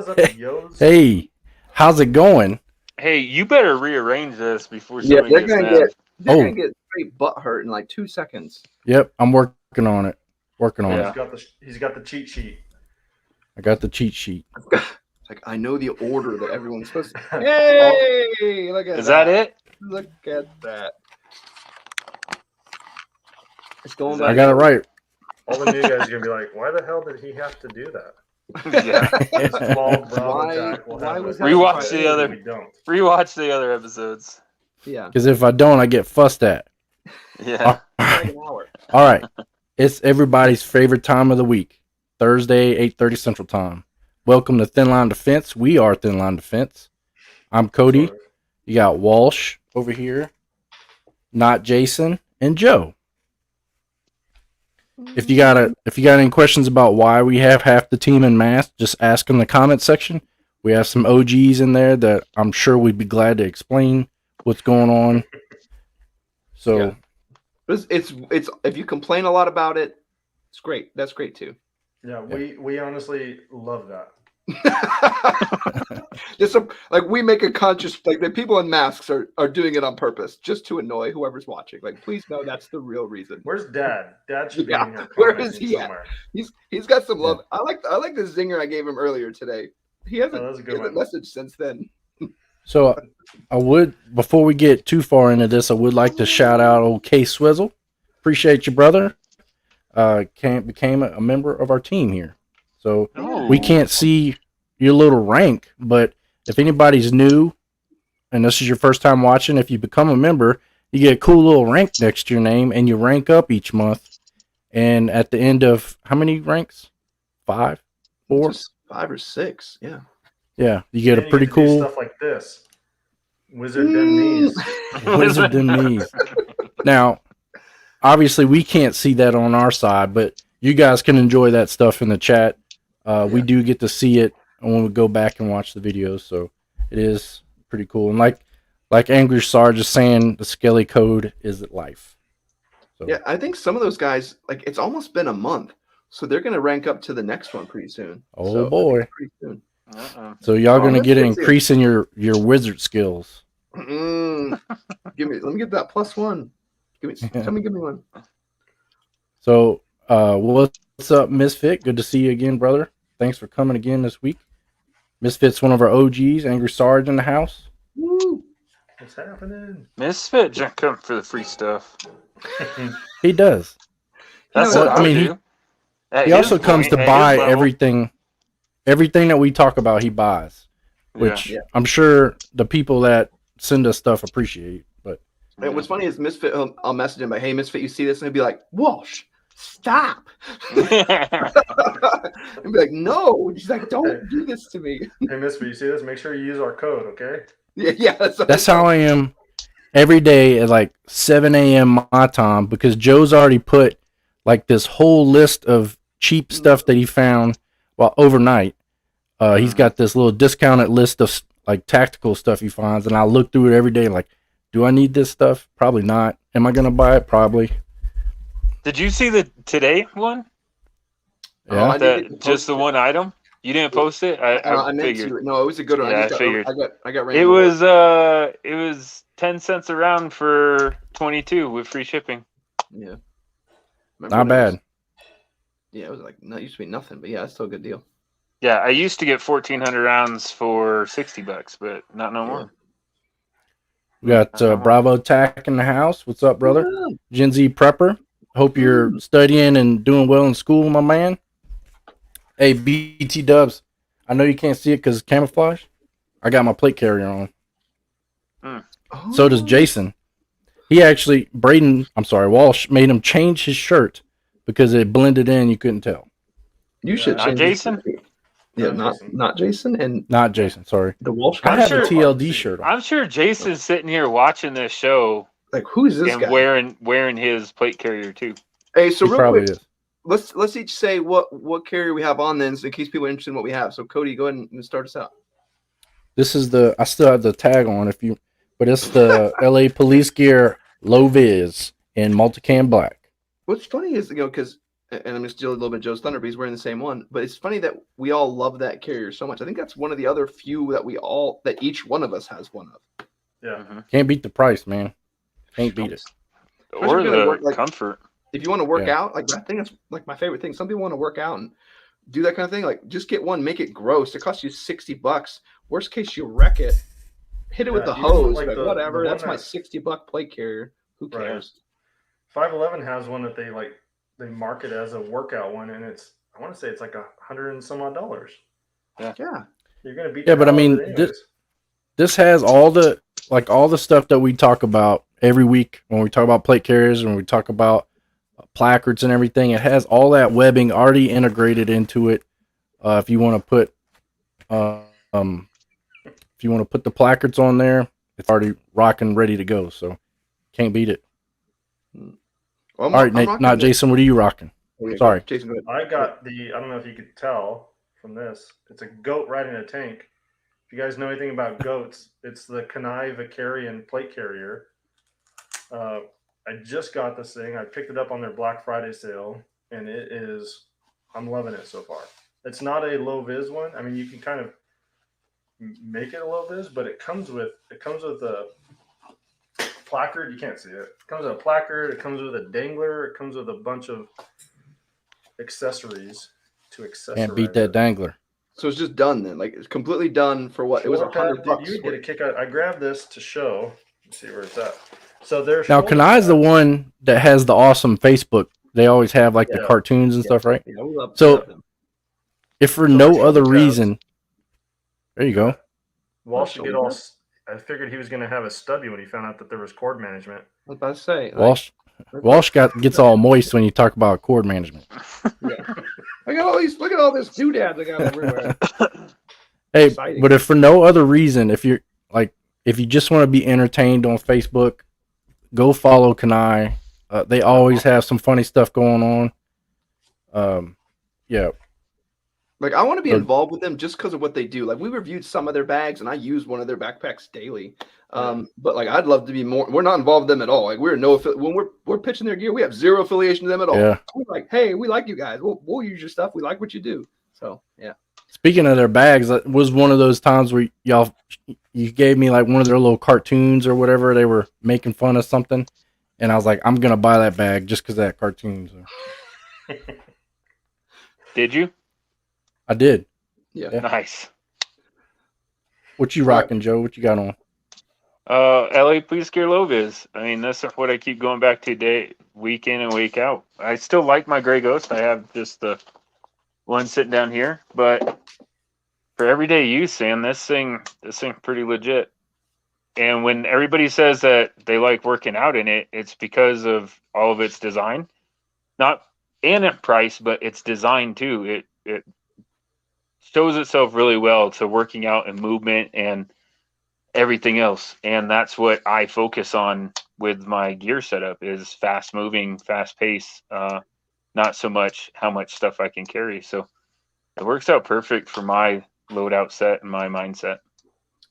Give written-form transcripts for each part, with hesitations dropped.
up, yos? Hey, how's it going? Hey, you better rearrange this before Yeah, somebody they're gets gonna mad. get gonna get straight butt hurt in like 2 seconds. Yep, I'm working on it. Working on Yeah. it. He's got the cheat sheet. I got the cheat sheet. It's like I know the order that everyone's supposed to. Hey, look at Is that it? Look at that. It's going. I got it right. All the new guys are gonna be like, "Why the hell did he have to do that?" Yeah. This bald Bravo Why- Jack will why have was a- that Rewatch the other- We don't. Rewatch the other episodes. Yeah. Because if I don't, I get fussed at. Yeah. Like an hour. All right. It's everybody's favorite time of the week. Thursday, 8:30 Central Time. Welcome to Thin Line Defense. We are Thin Line Defense. I'm Cody. Sort of. You got Walsh over here. Not Jason and Joe. If you got any questions about why we have half the team in mask, just ask in the comment section. We have some OGs in there that I'm sure we'd be glad to explain what's going on. So Yeah. It's if you complain a lot about it, it's great. That's great too. Yeah, we honestly love that. Just like we make a conscious like the people in masks are doing it on purpose just to annoy whoever's watching. Like, please know that's the real reason. Where's Dad? Dad should be Yeah, in here. where commenting is he at? somewhere. He's got some love. I like the zinger I gave him earlier today. He hasn't, Oh, that was a good one. messaged since then. So I would, before we get too far into this, I would like to shout out old K Swizzle. Appreciate you, brother. Became a member of our team here. So we can't see your little rank, but if anybody's new and this is your first time watching, if you become a member, you get a cool little rank next to your name and you rank up each month. And at the end of how many ranks? 5? 4? Just 5 or 6. Yeah. Yeah, you get And a you pretty get to do cool stuff like this. Wizard them knees. wizard them knees. Now, obviously, we can't see that on our side, but you guys can enjoy that stuff in the chat. We do get to see it when we go back and watch the videos, so it is pretty cool. And like Angry Sarge is saying, the Skelly code is life. So, Yeah, I think some of those guys, like, it's almost been a month, so they're going to rank up to the next one pretty soon. oh So, boy. pretty soon. So y'all Oh, going to let's get an get to it. increase in your wizard skills. Let me get that +1. Give me one. So, what's up, Misfit? Good to see you again, brother. Thanks for coming again this week. Misfit's one of our OGs. Angry Sarge in the house. Woo! What's happening? Misfit just come for the free stuff. He does. That's know, what I I mean, do. He also comes to buy everything that we talk about. He buys, which I'm sure the people that send us stuff appreciate. But And what's funny is Misfit, I'll message him like, "Hey, Misfit, you see this?" And he'll be like, "Walsh, stop!" And be like, "No," he's like, "Don't do this to me." Hey, Misfit, you see this? Make sure you use our code, okay? Yeah. that's how I am every day at like 7 a.m. my time, because Joe's already put like this whole list of cheap stuff that he found while overnight. He's got this little discounted list of like tactical stuff he finds, and I look through it every day like, do I need this stuff? Probably not. Am I gonna buy it? Probably. Did you see the today one? Yeah. Just the one item? You didn't post it? I meant figured. to. No, it was a good one. Yeah, I figured. I got It was 10 cents a round for 22 with free shipping. Yeah. Not bad. It was like it used to be nothing, but yeah, it's still a good deal. Yeah, I used to get 1,400 rounds for $60, but not no more. We got Bravo Tack in the house. What's up, brother? Gen Z Prepper. Hope you're studying and doing well in school, my man. Hey, BT Dubs. I know you can't see it because it's camouflage. I got my plate carrier on. Oh. So does Jason. He actually, Walsh made him change his shirt because it blended in. You couldn't tell. You should Not change Jason? Yeah, Not not Jason and Not Jason, sorry. the Walsh I guy. have a TLD shirt on. I'm sure Jason's sitting here watching this show Like, who is this and guy? wearing his plate carrier too. Hey, so He real probably quick, is. let's each say what carrier we have on then, so in case people are interested in what we have. So Cody, go ahead and start us out. This is I still have the tag on but it's the LA Police Gear Low Vis in multicam black. What's funny is because and I'm just stealing a little bit of Joe's thunder, but he's wearing the same one. But it's funny that we all love that carrier so much. I think that's one of the other few that each one of us has one of. Yeah. Can't beat the price, man. Can't beat it. Or Especially if you're gonna the work, like, comfort. If you want to work Yeah. out, like I think that's like my favorite thing. Some people want to work out and do that kind of thing. Like just get one, make it gross. It costs you $60. Worst case, you wreck it. Hit it with the you don't hose. like Like, the whatever. one That's my that- $60 plate carrier. Who Right. cares? 511 has one that they market as a workout one, and I want to say it's like $100 and some odd dollars. Yeah. You're gonna beat. Yeah, the but I hell out of mean, it anyways. This has all the stuff that we talk about every week when we talk about plate carriers and we talk about placards and everything. It has all that webbing already integrated into it. If you want to put, the placards on there, it's already rocking, ready to go. So can't beat it. Well, All right, Nate, not Jason. What are you rocking? Sorry. Jason. Go ahead. I got I don't know if you could tell from this. It's a goat riding a tank. If you guys know anything about goats, it's the Kanai Vicarian plate carrier. I just got this thing. I picked it up on their Black Friday sale, and I'm loving it so far. It's not a low vis one. I mean, you can kind of make it a low vis, but it comes with a placard. You can't see it. It comes with a placard. It comes with a dangler. It comes with a bunch of accessories to accessorize. Can't beat that dangler. So it's just done then. Like it's completely done for what? It was $100. You would get a kick out. I grabbed this to show. Let's see where it's at. So there's Now, Kanai's the one that has the awesome Facebook. They always have like the Yeah. cartoons and stuff, right? Yeah, we love So- If for So no it's other tabs. reason, there you go. Walsh should get all. I figured he was going to have a stubby when he found out that there was cord management. I was about to say. Walsh gets all moist when you talk about cord management. I got all these. Look at all this doodads I got everywhere. Hey, Exciting. but if for no other reason, if you just want to be entertained on Facebook, go follow Kanai. They always have some funny stuff going on. Yeah. Like I want to be involved with them just because of what they do. Like we reviewed some of their bags, and I use one of their backpacks daily. But like I'd love to be more. We're not involved with them at all. Like when we're pitching their gear, we have zero affiliation to them at all. Yeah. We're like, hey, we like you guys. We'll use your stuff. We like what you do. So yeah. Speaking of their bags, that was one of those times where you gave me like one of their little cartoons or whatever. They were making fun of something, and I was like, I'm gonna buy that bag just because of that cartoon. So. Did you? I did. Yeah. Nice. What you rocking, Joe? What you got on? LAPG low vis. I mean, that's what I keep going back to week in and week out. I still like my gray ghost. I have just the one sitting down here, but for everyday use, man, this thing pretty legit. And when everybody says that they like working out in it, it's because of all of its design, not and its price, but its design too. It shows itself really well to working out and movement and everything else. And that's what I focus on with my gear setup is fast moving, fast pace, not so much how much stuff I can carry. So it works out perfect for my loadout set and my mindset.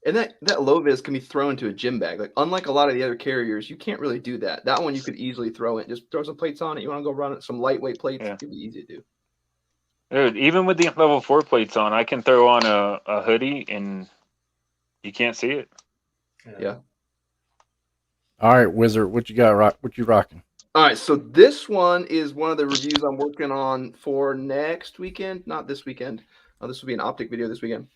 And that low vis can be thrown into a gym bag. Like unlike a lot of the other carriers, you can't really do that. That one you could easily throw in. Just throw some plates on it. You want to go run it, some lightweight plates. Yeah. It'd be easy to do. Dude, even with the level 4 plates on, I can throw on a hoodie and you can't see it. Yeah. All right, Wizard, what you got? What you rocking? All right, so this one is one of the reviews I'm working on for next weekend. Not this weekend. This will be an optic video this weekend.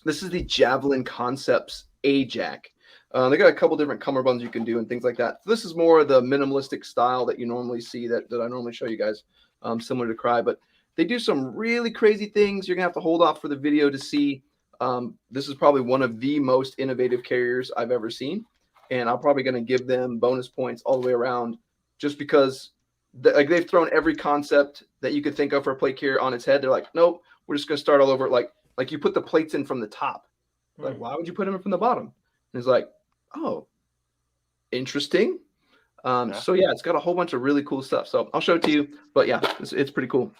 This is the Javelin Concepts A-Jack. They got a couple different cummerbunds you can do and things like that. This is more of the minimalistic style that you normally see that I normally show you guys, similar to Cry. But they do some really crazy things. You're going to have to hold off for the video to see. This is probably one of the most innovative carriers I've ever seen. And I'm probably going to give them bonus points all the way around just because they've thrown every concept that you could think of for a plate carrier on its head. They're like, nope, we're just going to start all over. Like you put the plates in from the top. Like, why would you put them in from the bottom? And it's like, oh, interesting. So yeah, it's got a whole bunch of really cool stuff. So I'll show it to you. But yeah, it's pretty cool.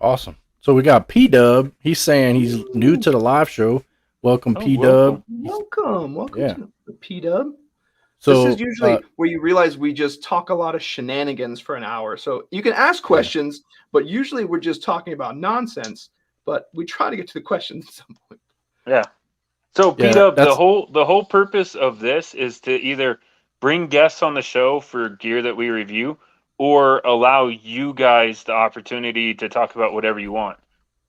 Awesome. So we got P-Dub. He's saying he's new to the live show. Welcome, P-Dub. Welcome Yeah. to the P-Dub. So this is usually where you realize we just talk a lot of shenanigans for an hour. So you can ask questions, but usually we're just talking about nonsense. But we try to get to the questions at some point. Yeah. So P-Dub, the whole purpose of this is to either bring guests on the show for gear that we review, or allow you guys the opportunity to talk about whatever you want.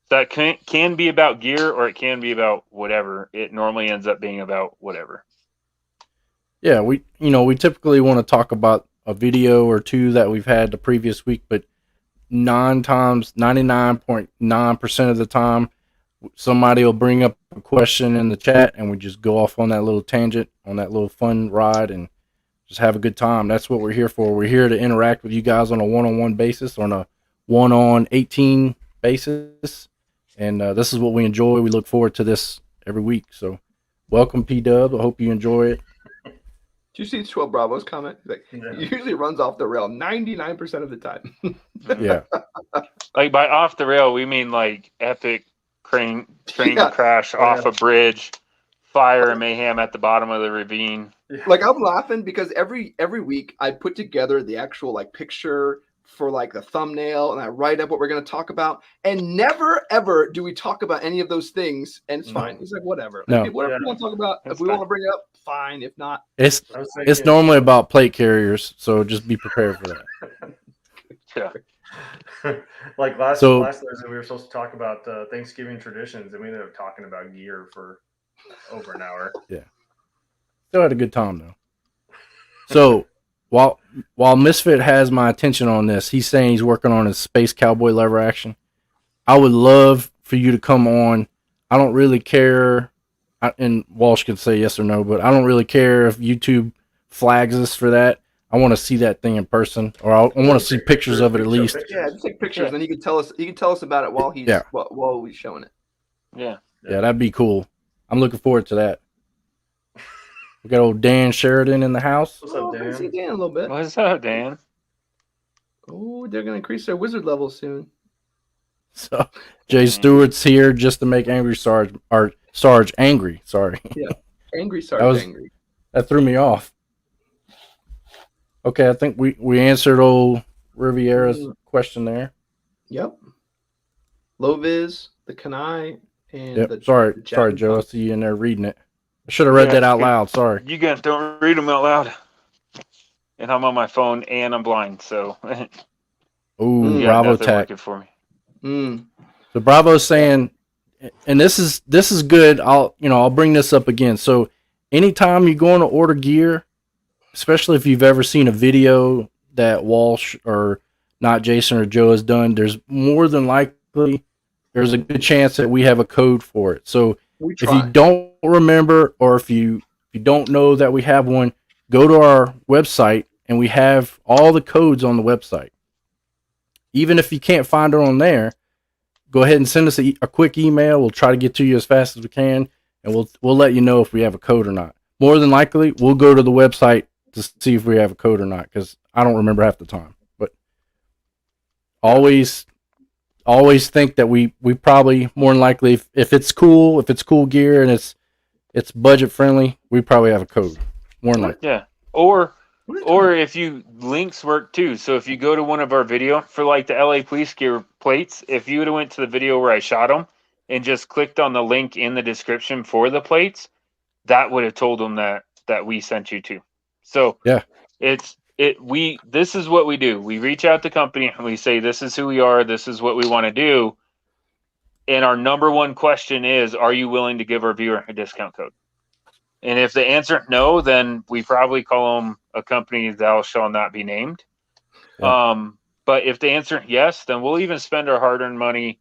That can be about gear, or it can be about whatever. It normally ends up being about whatever. Yeah, we typically want to talk about a video or two that we've had the previous week, but 99.9% of the time, somebody will bring up a question in the chat, and we just go off on that little tangent, on that little fun ride, and just have a good time. That's what we're here for. We're here to interact with you guys on a one-on-one basis, on a 1-on-18 basis, and this is what we enjoy. We look forward to this every week. So, welcome, P-Dub. I hope you enjoy it. Do you see 12 Bravo's comment? He's like, it usually runs off the rail 99% of the time. Yeah. Like by off the rail, we mean like epic train crash off a bridge, fire and mayhem at the bottom of the ravine. Like I'm laughing because every week I put together the actual like picture for like the thumbnail, and I write up what we're going to talk about, and never ever do we talk about any of those things, and it's fine. He's like, whatever. No. Like, whatever you want to talk about, if we want to bring it up, fine. If not, it's normally about plate carriers, so just be prepared for that. Yeah. Like last Thursday, we were supposed to talk about Thanksgiving traditions, and we ended up talking about gear for over an hour. Yeah. Still had a good time though. So while Misfit has my attention on this, he's saying he's working on his Space Cowboy lever action. I would love for you to come on. I don't really care, and Walsh could say yes or no, but I don't really care if YouTube flags us for that. I want to see that thing in person, or I want to see pictures of it at least. Yeah, just take pictures, and he can tell us. He can tell us about it while he's while he's showing it. Yeah, that'd be cool. I'm looking forward to that. We got old Dan Sheridan in the house. What's up, Dan? I see Dan a little bit. What's up, Dan? Oh, they're gonna increase their wizard level soon. So Jay Stewart's here just to make Angry Sarge angry. Sorry. Yeah, Angry Sarge angry. That threw me off. Okay, I think we answered old Riviera's question there. Yep. Low vis, the Kanai, and sorry, Joe. I see you in there reading it. I should have read that out loud. Sorry. You guys don't read them out loud. And I'm on my phone and I'm blind, so. Ooh, Bravo Tech for me. So Bravo's saying, and this is good. I'll bring this up again. So anytime you're going to order gear, especially if you've ever seen a video that Walsh or not Jason or Joe has done, there's more than likely there's a good chance that we have a code for it. So if you don't remember, or if you don't know that we have one, go to our website and we have all the codes on the website. Even if you can't find it on there, go ahead and send us a quick email. We'll try to get to you as fast as we can, and we'll let you know if we have a code or not. More than likely, we'll go to the website to see if we have a code or not, because I don't remember half the time. But always think that we probably, more than likely, if it's cool gear and it's budget friendly, we probably have a code. More than likely. Yeah. Or if you links work too. So if you go to one of our video for like the LA police gear plates, if you would have went to the video where I shot them and just clicked on the link in the description for the plates, that would have told them that we sent you to. So yeah, this is what we do. We reach out to company and we say, this is who we are. This is what we want to do. And our number one question is, are you willing to give our viewer a discount code? And if the answer no, then we probably call them a company that shall not be named. Yeah. But if the answer yes, then we'll even spend our hard-earned money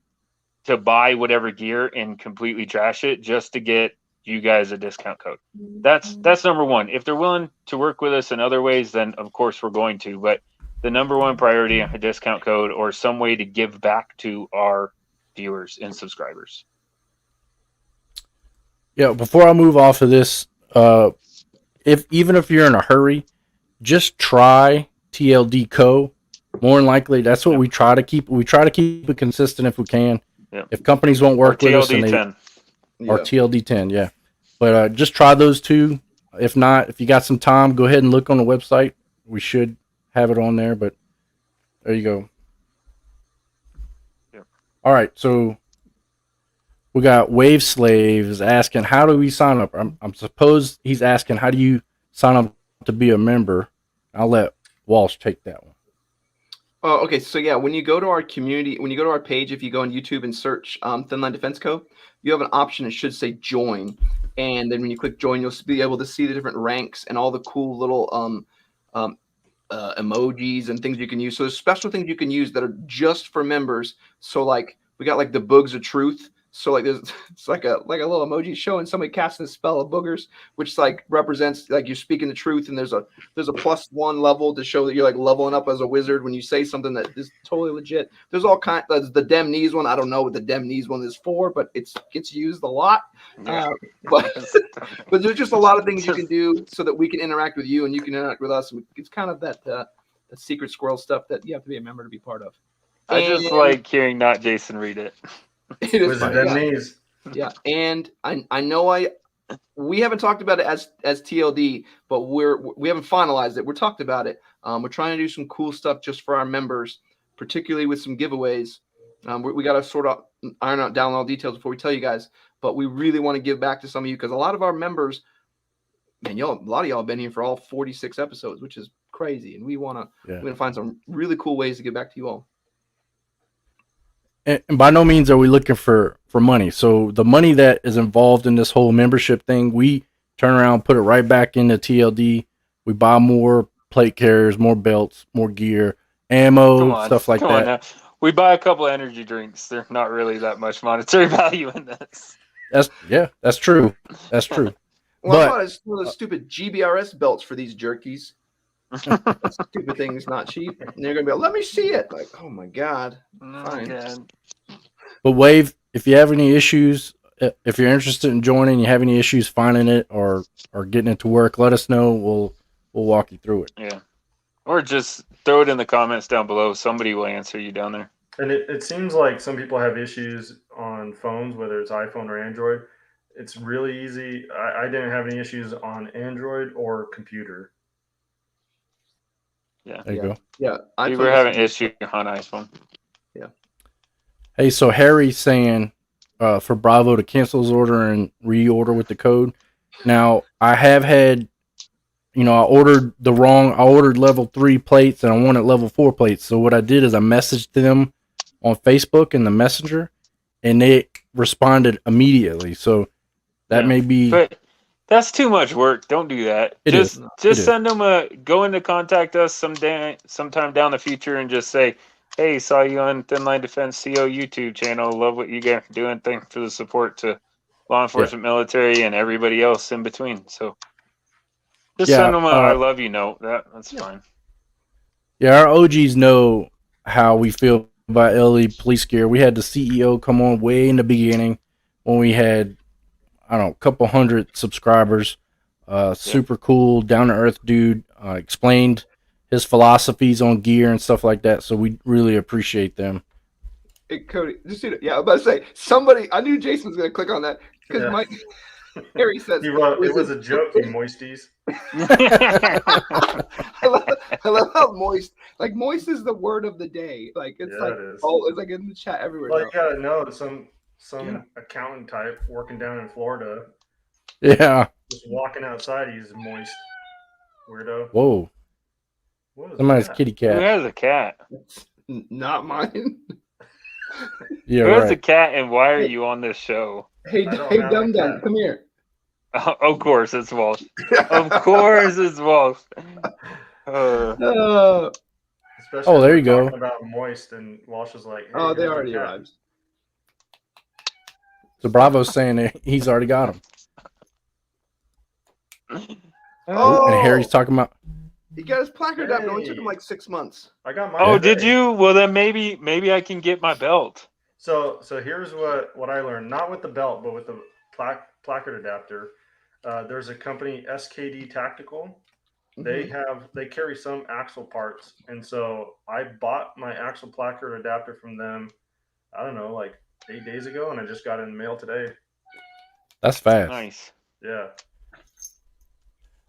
to buy whatever gear and completely trash it just to get you guys a discount code. That's number one. If they're willing to work with us in other ways, then of course we're going to. But the number one priority, a discount code or some way to give back to our viewers and subscribers. Yeah, before I move off of this, even if you're in a hurry, just try TLD Co. More than likely, that's what we try to keep. We try to keep it consistent if we can. Yep. If companies won't work with us, TLD 10. Or TLD 10, yeah. But just try those two. If not, if you got some time, go ahead and look on the website. We should have it on there, but there you go. Yep. All right, so we got Wave Slaves asking, how do we sign up? I'm suppose he's asking, how do you sign up to be a member? I'll let Walsh take that one. Oh, okay. So yeah, when you go to our community, when you go to our page, if you go on YouTube and search Thin Line Defense Co., you have an option that should say join. And then when you click join, you'll be able to see the different ranks and all the cool little emojis and things you can use. So there's special things you can use that are just for members. So like we got like the boogs of truth. So like there's it's like a little emoji showing somebody casting a spell of boogers, which like represents like you're speaking the truth, and there's a +1 level to show that you're like leveling up as a wizard when you say something that is totally legit. There's all kind. There's the dem knees one. I don't know what the dem knees one is for, but it gets used a lot. Yeah. But there's just a lot of things you can do so that we can interact with you and you can interact with us. It's kind of that secret squirrel stuff that you have to be a member to be part of. I just like hearing not Jason read it. It is Wizard them knees. Yeah, and I know we haven't talked about it as TLD, but we haven't finalized it. We're talked about it. We're trying to do some cool stuff just for our members, particularly with some giveaways. We got to sort of iron out down all details before we tell you guys, but we really want to give back to some of you because a lot of our members, man, a lot of y'all have been here for all 46 episodes, which is crazy, and we want to find some really cool ways to give back to you all. And by no means are we looking for money. So the money that is involved in this whole membership thing, we turn around, put it right back into TLD. We buy more plate carriers, more belts, more gear, ammo, stuff like that. Now. We buy a couple energy drinks. They're not really that much monetary value in this. That's true. That's true. Well, I thought it's one of those stupid GBRS belts for these jerkies. That stupid thing is not cheap. And they're gonna be like, let me see it. Like, oh my god. Fine. God. But Wave, if you have any issues, if you're interested in joining, you have any issues finding it or getting it to work, let us know. We'll walk you through it. Yeah. Or just throw it in the comments down below. Somebody will answer you down there. And it seems like some people have issues on phones, whether it's iPhone or Android. It's really easy. I didn't have any issues on Android or computer. Yeah. There you go. Yeah. We were having issues on iPhone. Yeah. Hey, so Harry's saying for Bravo to cancel his order and reorder with the code. Now, I have had, I ordered level 3 plates and I wanted level 4 plates. So what I did is I messaged them on Facebook in the Messenger and they responded immediately. So that may be... But that's too much work. Don't do that. Just send them go in to contact us sometime down the future and just say, hey, saw you on Thin Line Defense CO YouTube channel. Love what you guys are doing. Thanks for the support to law enforcement, military, and everybody else in between. So just send them a I love you note. That's fine. Yeah, our OGs know how we feel about LA police gear. We had the CEO come on way in the beginning when we had, I don't know, a couple hundred subscribers. Super cool, down-to-earth dude. Explained his philosophies on gear and stuff like that. So we really appreciate them. Hey, Cody, just I was about to say, somebody, I knew Jason was going to click on that because Mike, Harry says, it was a joke, you moisties. I love how moist, like moist is the word of the day. Like it's it's like in the chat everywhere. Well, you gotta know some accountant type working down in Florida. Yeah. Just walking outside, he's moist. Weirdo. Whoa. Somebody's kitty cat. Who has a cat? Not mine. Yeah, Who has a cat and why are you on this show? Hey, Dum Dum, come here. Of course, it's Walsh. Of course, it's Walsh. Especially there you go. About moist, and Walsh is like, hey, they already arrived. So Bravo's saying he's already got him. And Harry's talking about. He got his placard up. It only took him like 6 months. I got my. Oh, did you? Well, then maybe I can get my belt. So here's what I learned. Not with the belt, but with the placard adapter. There's a company, SKD Tactical. They carry some axle parts, and so I bought my axle placard adapter from them. I don't know, like 8 days ago, and I just got it in the mail today. That's fast. Nice. Yeah.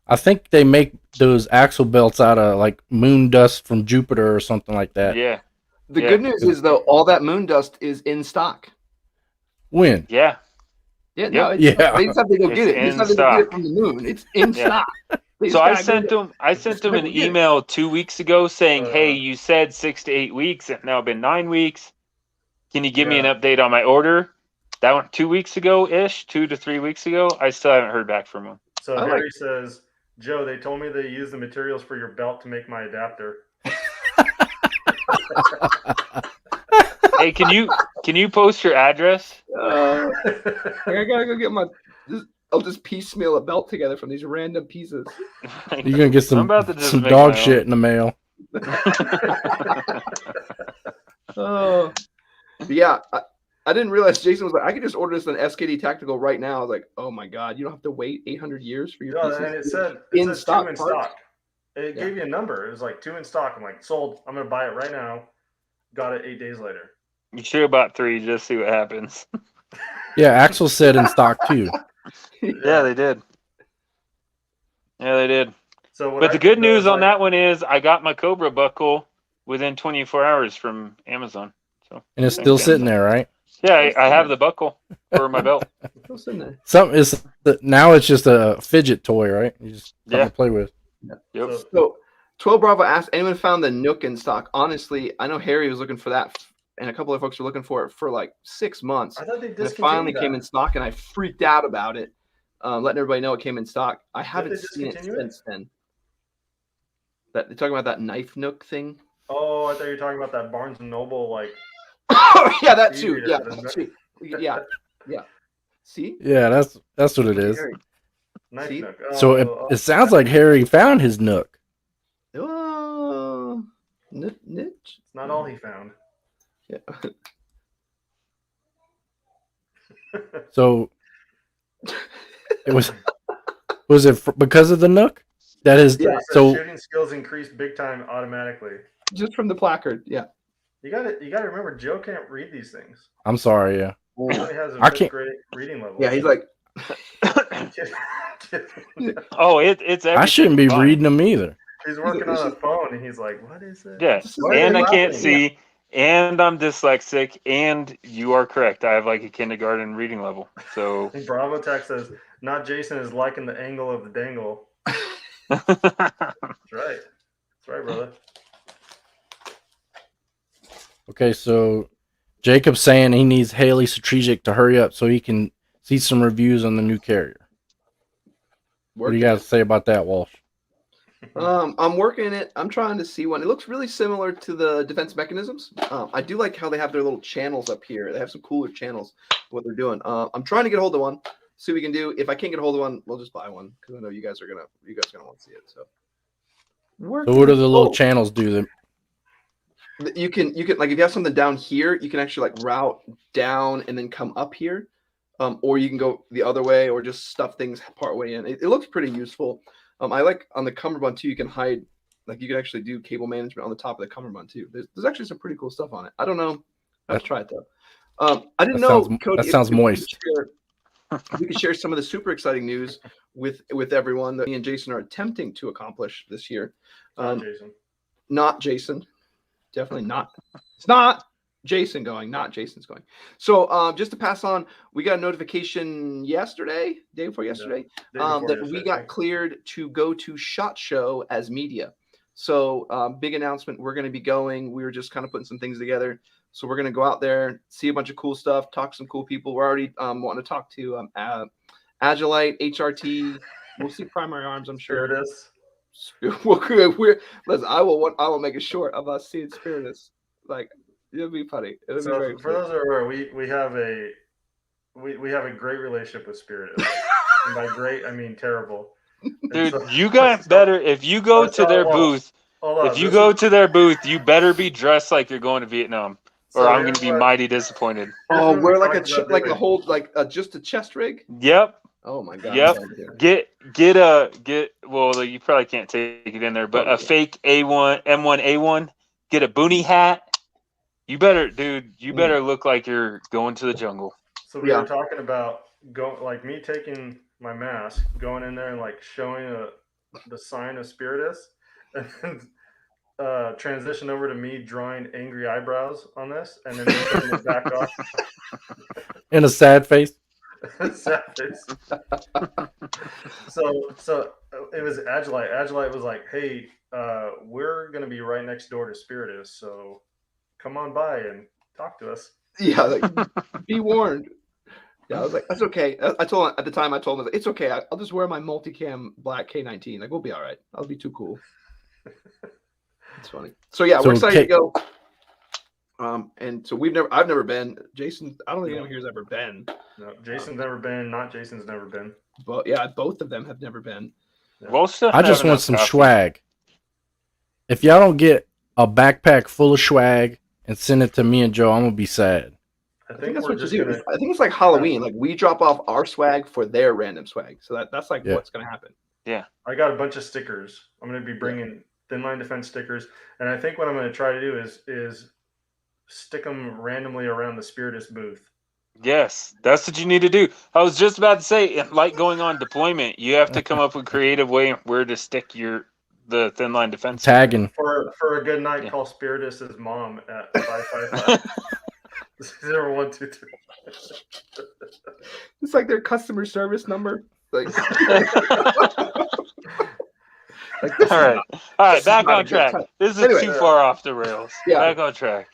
I think they make those axle belts out of like moon dust from Jupiter or something like that. Yeah. The Yeah. good news is though, all that moon dust is in stock. When? Yeah. Yeah, no, Yeah. they just have to go It's get it. They just in have to go get it stock. from the moon. It's in Yeah. stock. They So just I gotta sent go them an email 2 weeks ago saying, "Hey, you said 6 to 8 weeks. It's now been 9 weeks. Can you give me an update on my order?" That went 2 weeks ago ish, 2 to 3 weeks ago. I still haven't heard back from them. So Harry says, Joe, they told me they use the materials for your belt to make my adapter. Hey, can you post your address? I gotta go get I'll just piecemeal a belt together from these random pieces. You're gonna get some make dog my shit in the mail. Oh, yeah. I didn't realize Jason was like, I could just order this on SKD Tactical right now. I was like, oh my god, you don't have to wait 800 years for your pieces. And it said in 2 stock. in stock. It gave you a number. It was like 2 in stock. I'm like, sold. I'm gonna buy it right now. Got it 8 days later. You should have bought 3 just see what happens. Yeah, Axel said in stock too. Yeah, they did. Yeah, they did. So, but the good news on that one is I got my Cobra buckle within 24 hours from Amazon. So and it's still sitting there, right? Yeah, I have the buckle for my belt. Still sitting there. Now it's just a fidget toy, right? You just to play with. Yep. So 12 Bravo asked, anyone found the Nook in stock? Honestly, I know Harry was looking for that, and a couple of folks were looking for it for like 6 months. I thought they it finally came in stock, and I freaked out about it, letting everybody know it came in stock. I haven't seen it since then. They're talking about that knife Nook thing. Oh, I thought you were talking about that Barnes and Noble like. Yeah, that too. Yeah, yeah. See? Yeah, that's what it is. Knife Nook. Oh, so it sounds like Harry found his Nook. Oh, niche. It's not all he found. Yeah. So it was it because of the Nook? That is so shooting skills increased big time automatically. Just from the placard, yeah. You gotta remember, Joe can't read these things. I'm sorry, yeah. He only has a fifth grade reading level. Yeah, he's like. Oh, it's. I shouldn't be reading them either. He's working on a phone, and he's like, "What is it?" Yeah, and I can't see, and I'm dyslexic, and you are correct. I have like a kindergarten reading level. So Bravo Tech says, "Not Jason is liking the angle of the dangle." That's right. That's right, brother. Okay, so Jacob's saying he needs Haley Strategic to hurry up so he can see some reviews on the new carrier. What do you guys say about that, Walsh? I'm working it. I'm trying to see one. It looks really similar to the defense mechanisms. I do like how they have their little channels up here. They have some cooler channels. What they're doing. I'm trying to get a hold of one. See what we can do. If I can't get a hold of one, we'll just buy one because I know you guys are gonna want to see it. So what do the little channels do? You can like if you have something down here, you can actually like route down and then come up here, or you can go the other way or just stuff things part way in. It looks pretty useful. I like on the cummerbund too. You can hide, like you can actually do cable management on the top of the cummerbund too. There's actually some pretty cool stuff on it. I don't know. Let's try it though. I didn't know. Cody, that sounds moist. We could share some of the super exciting news with everyone that me and Jason are attempting to accomplish this year. Not Jason. Definitely not. It's not Jason going, not Jason's going. So just to pass on, we got a notification day before yesterday, that we got cleared to go to SHOT Show as media. So big announcement. We're going to be going. We were just kind of putting some things together. So we're going to go out there, see a bunch of cool stuff, talk to some cool people. We're already wanting to talk to Agilite, HRT. We'll see Primary Arms, I'm sure. Spiritus. Listen, I will make it short of us seeing Spiritus. Like, it'll be funny. It'll be very for those that are aware, we have a great relationship with Spiritus. And by great, I mean terrible. Dude, you got better if you go to their booth. If you go to their booth, you better be dressed like you're going to Vietnam, or I'm going to be mighty disappointed. Oh, wear like a whole just a chest rig. Yep. Oh my god. Yep. Well, you probably can't take it in there, but a fake M1A1. Get a boonie hat. You better look like you're going to the jungle. So we were talking about me taking my mask, going in there and like showing the sign of Spiritus, and then transition over to me drawing angry eyebrows on this, and then me putting it back off. In a sad face. Sad face. So it was Agilite. Agilite was like, "Hey, we're gonna be right next door to Spiritus, so come on by and talk to us." Yeah, like, be warned. Yeah, I was like, that's okay. I told him at the time. I told him it's okay. I'll just wear my multicam black K19. Like, we'll be all right. I'll be too cool. It's funny. So yeah, we're excited to go. And so I've never been. Jason, I don't think anyone here's ever been. No, Jason's never been. Not Jason's never been. But yeah, both of them have never been. Yeah. We'll still I just have want enough some coffee. swag. If y'all don't get a backpack full of swag and send it to me and Joe, I'm gonna be sad. I I think think that's we're what you just do. gonna. I think it's like Halloween. Like, we drop off our swag for their random swag. So that's like what's gonna happen. I got a bunch of stickers. I'm gonna be bringing thin line defense stickers, and I think what I'm gonna try to do is stick them randomly around the Spiritus booth. Yes, that's what you need to do. I was just about to say, like going on deployment, you have to come up with creative way where to stick the thin line defense. Tagging. For a good night, Yeah. call Spiritus's mom at 555 0123. It's like their customer service number. Like, All right, back not a on good track. time. This is Anyway, too far off the rails. Yeah. Back on track.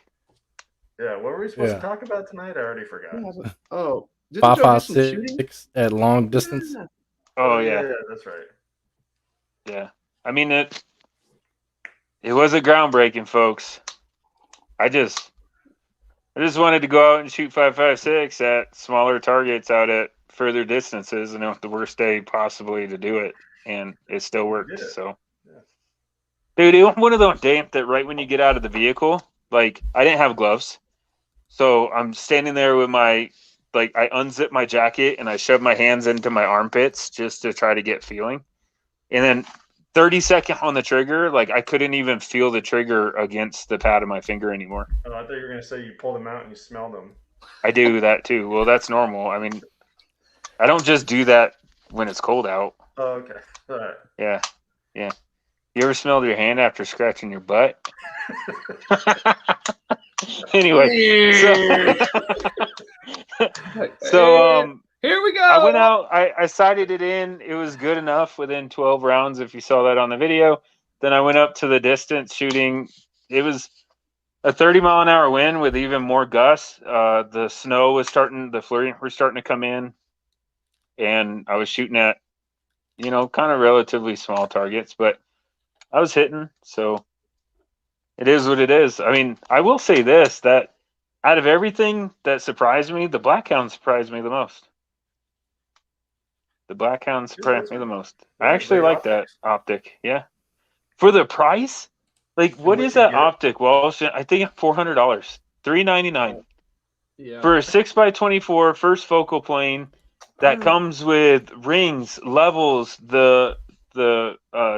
Yeah, what were we supposed Yeah. to talk about tonight? I already forgot. oh, didn't Joe do some shooting? 5.56 at long distance. Oh yeah, That's right. yeah. I mean it was a groundbreaking, folks. I just wanted to go out and shoot 5.56 at smaller targets out at further distances, and it was the worst day possibly to do it, and it still worked. did it. So, Yeah. dude, it was one of those days that right when you get out of the vehicle, like I didn't have gloves, so I'm standing there with my I unzip my jacket and I shove my hands into my armpits just to try to get feeling, and then 30 seconds on the trigger, like I couldn't even feel the trigger against the pad of my finger anymore. Oh, I thought you were gonna say you pulled them out and you smelled them. I do that too. Well, that's normal. I mean, I don't just do that when it's cold out. Oh, okay. All right. Yeah. Yeah. You ever smelled your hand after scratching your butt? Anyway, so here we go. I went out, I sighted it in. It was good enough within 12 rounds if you saw that on the video. Then I went up to the distance shooting. It was a 30-mile-an-hour wind with even more gusts. The snow was the flurry were starting to come in. And I was shooting at, kind of relatively small targets, but I was hitting. So it is what it is. I mean, I will say this, that out of everything that surprised me, the Blackhound surprised me the most. The Blackhound surprised me the most. I actually like that optic. Yeah. For the price, like, what is that optic? Well, I think $400, $399 Yeah. for a 6x24 first focal plane that comes with rings, levels, the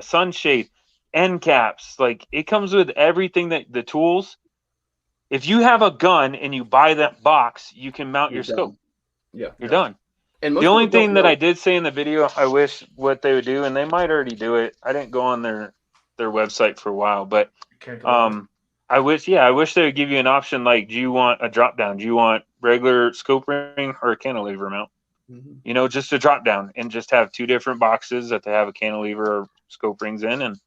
sunshade, end caps. Like, it comes with everything, that the tools. If you have a gun and you buy that box, you can mount your scope. Yeah. You're done. And The only thing that I did say in the video, I wish what they would do, and they might already do it. I didn't go on their website for a while, but I wish they would give you an option. Like, do you want a drop down? Do you want regular scope ring or a cantilever mount? Mm-hmm. Just a drop down, and just have two different boxes that they have a cantilever or scope rings in, and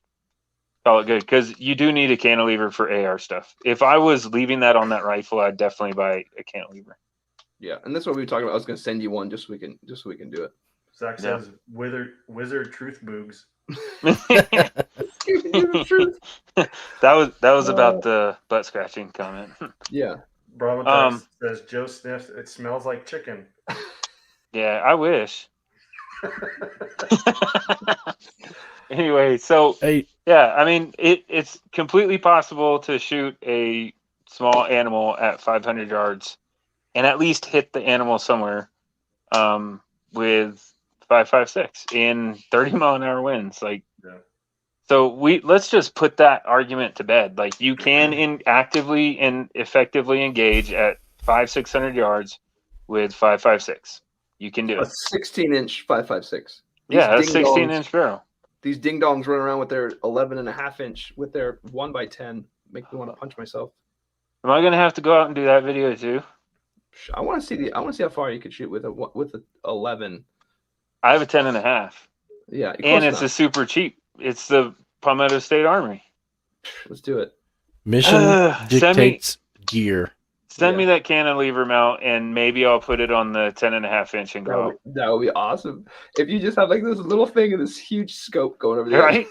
call it good. Because you do need a cantilever for AR stuff. If I was leaving that on that rifle, I'd definitely buy a cantilever. Yeah, and that's what we were talking about. I was going to send you one just so we can do it. Zach says wizard truth boogs. That was about the butt scratching comment. Yeah. Bravo says Joe sniffs. It smells like chicken. Yeah, I wish. Anyway, so yeah, I mean, it's completely possible to shoot a small animal at 500 yards and at least hit the animal somewhere with 5.56 in 30-mile-an-hour winds. Like, so let's just put that argument to bed. Like, you can actively and effectively engage at 500-600 yards with 5.56. You can do it. A 16-inch 5.56. Yeah, a 16-inch barrel. these ding dongs running around with their 11.5-inch with their 1x10 make me want to punch myself. Am I gonna have to go out and do that video too? I want to see how far you could shoot with a 11. I have a 10.5. Yeah, and it's a super cheap. It's the Palmetto State Armory. Let's do it. Mission dictates gear. Send me that cantilever mount, and maybe I'll put it on the 10.5-inch and go. That would be awesome. If you just have like this little thing and this huge scope going over there, right?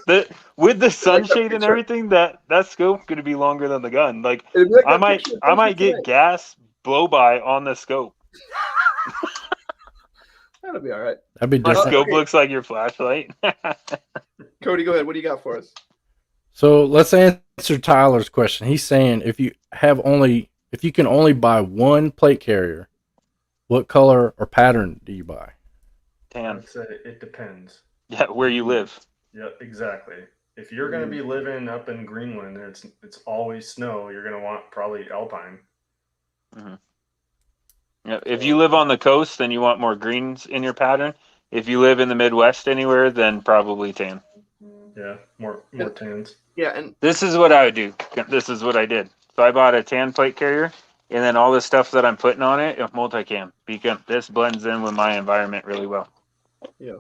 With the sunshade and everything, that scope going to be longer than the gun. Like I might get gas blow by on the scope. That'll be all right. That'd be My different. scope looks like your flashlight. Cody, go ahead. What do you got for us? So let's answer Tyler's question. He's saying if you can only buy one plate carrier, what color or pattern do you buy? Tan. I'd say it depends. Yeah, where you live. Yeah, exactly. If you're going to be living up in Greenland and it's always snow, you're going to want probably alpine. Mm-hmm. Yeah, if you live on the coast, then you want more greens in your pattern. If you live in the Midwest anywhere, then probably tan. Yeah, more tans. Yeah, and this is what I would do. This is what I did. So I bought a tan plate carrier, and then all the stuff that I'm putting on it, multicam, because this blends in with my environment really well. Yeah,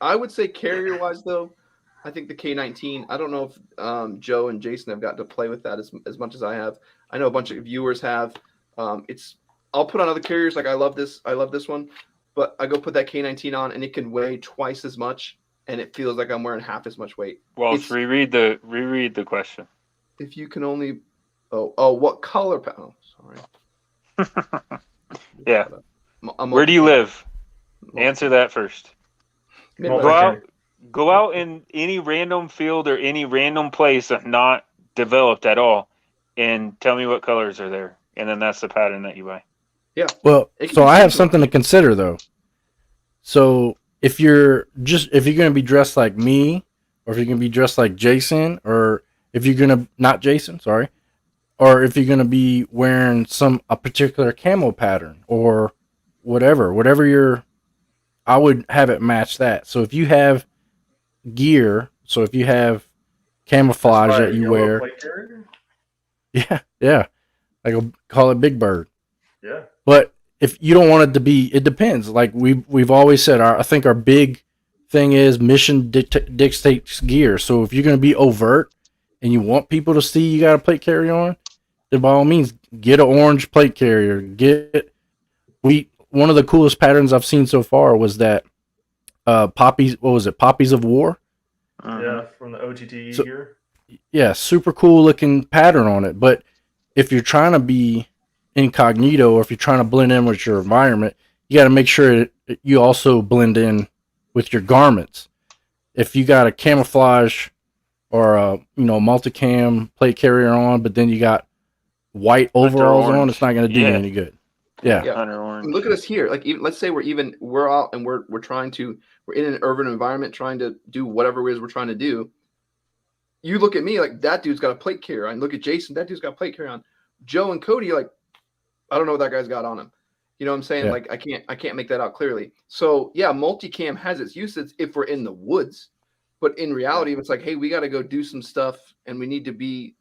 I would say carrier-wise though, I think the K19. I don't know if Joe and Jason have got to play with that as much as I have. I know a bunch of viewers have. I'll put on other carriers. Like I love this one, but I go put that K19 on, and it can weigh twice as much, and it feels like I'm wearing half as much weight. Well, reread the question. If you can only, what color? Oh, sorry. Yeah. Where do you live? Answer that first. Go out in any random field or any random place that's not developed at all, and tell me what colors are there, and then that's the pattern that you buy. Yeah. Well, so I have something to consider though. So if you're going to be dressed like me, or if you're going to be dressed like Jason, or if you're going to not Jason, sorry, or if you're going to be wearing a particular camo pattern or whatever I would have it match that. So if you have gear, so if you have camouflage that you wear, yeah, I go call it Big Bird. Yeah. But if you don't want it to be, it depends. Like we've always said, I think our big thing is mission dictates gear. So if you're going to be overt and you want people to see you got a plate carrier on, then by all means get an orange plate carrier. One of the coolest patterns I've seen so far was that Poppies. What was it? Poppies of War. Yeah, from the OTTE gear. Yeah, super cool looking pattern on it. But if you're trying to be incognito, or if you're trying to blend in with your environment, you got to make sure you also blend in with your garments. If you got a camouflage or a multicam plate carrier on, but then you got white overalls on, it's not going to do you any good. Yeah. Look at us here. Like, let's say we're out and we're in an urban environment trying to do whatever it is we're trying to do. You look at me like that dude's got a plate carrier on. Look at Jason, that dude's got a plate carrier on. Joe and Cody, like, I don't know what that guy's got on him. You know what I'm saying? Yeah. Like I can't make that out clearly. So yeah, multicam has its uses if we're in the woods, but in reality, if it's like, hey, we got to go do some stuff and we need to be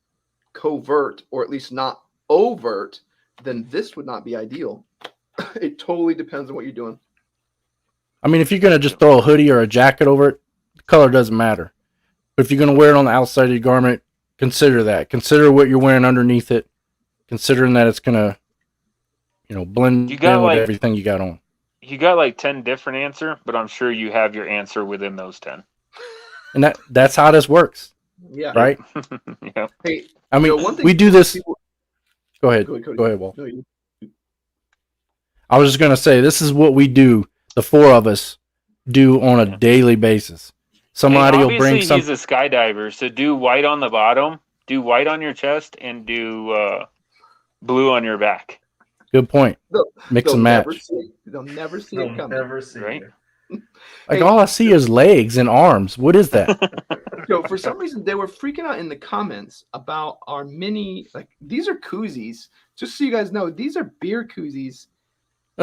covert or at least not overt, then this would not be ideal. It totally depends on what you're doing. I mean, if you're gonna just throw a hoodie or a jacket over it, the color doesn't matter. But if you're gonna wear it on the outside of your garment, consider that. Consider what you're wearing underneath it, considering that it's gonna blend in with everything you got on. You got like 10 different answers, but I'm sure you have your answer within those 10. And that's how this works. Yeah. Right? Yeah. Hey, I mean, we do this. Go ahead. Go ahead, Walt. No, I was just going to say, this is what we do. The four of us do on a daily basis. Somebody will bring some. He's a skydiver, so do white on the bottom, do white on your chest, and do blue on your back. Good point. Mix and match. They'll never see it coming. Never see it. Like, all I see is legs and arms. What is that? So for some reason, they were freaking out in the comments about our mini. Like, these are koozies. Just so you guys know, these are beer koozies.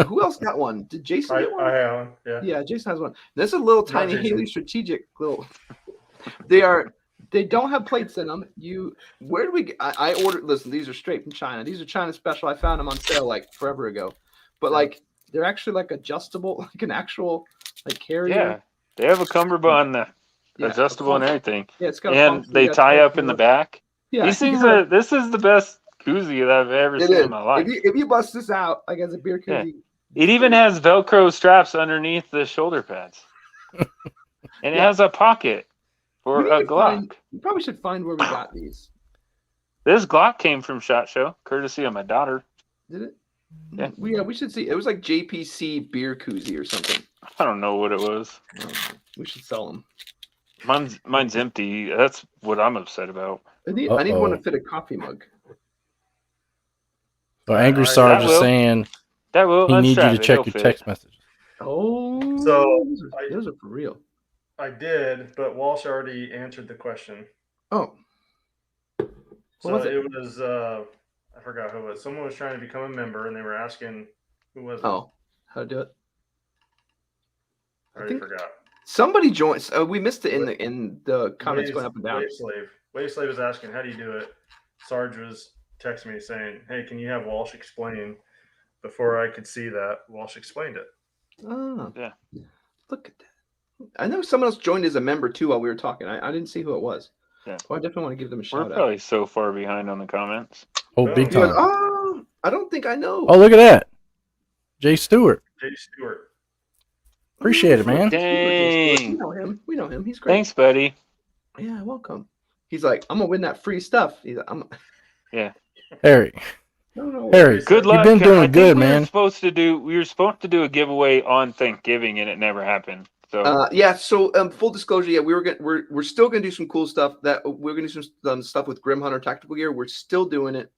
Who else got one? Did Jason get one? I have one. Yeah. Yeah, Jason has one. This is a little tiny Haley strategic little. They don't have plates in them. Where do we get, I ordered, listen, these are straight from China. These are China special. I found them on sale like forever ago. But like they're actually like adjustable, like an actual like carrier. Yeah, they have a cummerbund, adjustable and everything. Yeah, it's got and they tie up in the back. Yeah, These things are. This is the best koozie that I've ever seen in my life. If you bust this out like as a beer koozie, it even has Velcro straps underneath the shoulder pads, and it has a pocket for a Glock. We probably should find where we got these. This Glock came from SHOT Show, courtesy of my daughter. Did it? Yeah. We should see. It was like JPC beer koozie or something. I don't know what it was. We should sell them. Mine's empty. That's what I'm upset about. I need one to fit a coffee mug. So Angry Sarge is saying that will. He needs you to check your text messages. Oh, so those are for real. I did, but Walsh already answered the question. Oh, so it was I forgot who it was. Someone was trying to become a member, and they were asking who was it? Oh, how to do it? I already forgot. Somebody joined. We missed it in the comments going up and down. Wave Slave was asking, how do you do it? Sarge was texting me saying, hey, can you have Walsh explain? Before I could see that, Walsh explained it. Oh, yeah. Look at that. I know someone else joined as a member too while we were talking. I didn't see who it was. Yeah. Well, I definitely want to give them a shout out. We're probably so far behind on the comments. Oh, big time. Oh, I don't think I know. Oh, look at that. Jay Stewart. Jay Stewart. Appreciate it, man. Dang. We know him. He's great. Thanks, buddy. Yeah, welcome. He's like, I'm gonna win that free stuff. Yeah. Harry. Harry, good luck. You've been doing good, man. We were supposed to do a giveaway on Thanksgiving, and it never happened. So yeah. So full disclosure, yeah, we're still gonna do some cool stuff. That we're gonna do some stuff with Grim Hunter tactical gear. We're still doing it.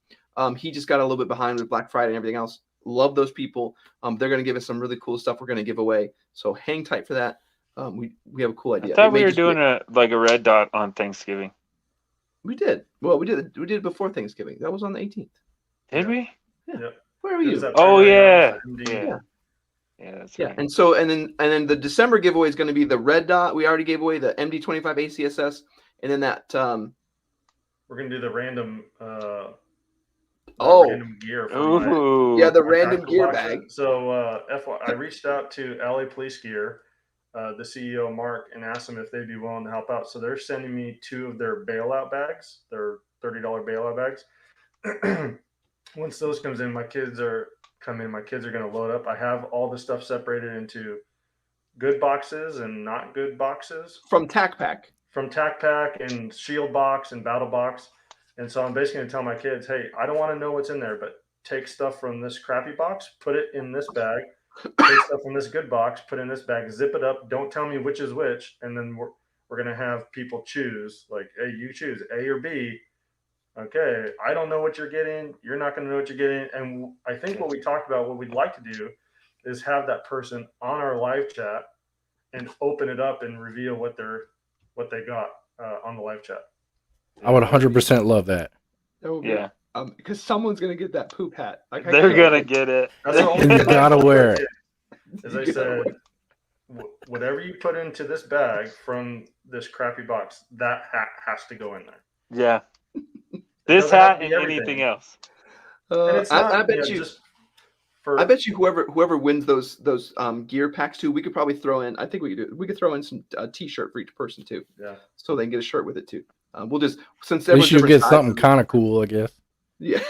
He just got a little bit behind with Black Friday and everything else. Love those people. They're gonna give us some really cool stuff. We're gonna give away. So hang tight for that. We have a cool idea. I thought we were doing a red dot on Thanksgiving. We did. Well, we did it before Thanksgiving. That was on the 18th. Did we? Yeah. Where were you? Oh yeah. Yeah. Yeah, that's yeah. right. And so and then the December giveaway is going to be the red dot. We already gave away the MD25 ACSS, and then that we're gonna do the random random gear. The random gear bag. So I reached out to LA Police Gear, the CEO Mark, and asked them if they'd be willing to help out. So they're sending me 2 of their bailout bags, their $30 bailout bags. Once those comes in, my kids are going to load up. I have all the stuff separated into good boxes and not good boxes. From TAC Pack and Shield Box and Battle Box. And so I'm basically going to tell my kids, hey, I don't want to know what's in there, but take stuff from this crappy box, put it in this bag, take stuff from this good box, put it in this bag, zip it up, don't tell me which is which, and then we're going to have people choose, like, hey, you choose A or B. Okay, I don't know what you're getting. You're not going to know what you're getting. And I think what we talked about, what we'd like to do is have that person on our live chat and open it up and reveal what they got on the live chat. I would 100% love that. Yeah. Because someone's going to get that poop hat. Like, they're going to get it. And you got to wear it. As I said, whatever you put into this bag from this crappy box, that hat has to go in there. Yeah. This hat and anything else. I bet you. I bet you whoever wins those gear packs too, we could probably throw in. I think we could throw in some T-shirt for each person too. Yeah. So they can get a shirt with it too. We'll just we should get something kind of cool, I guess. Yeah.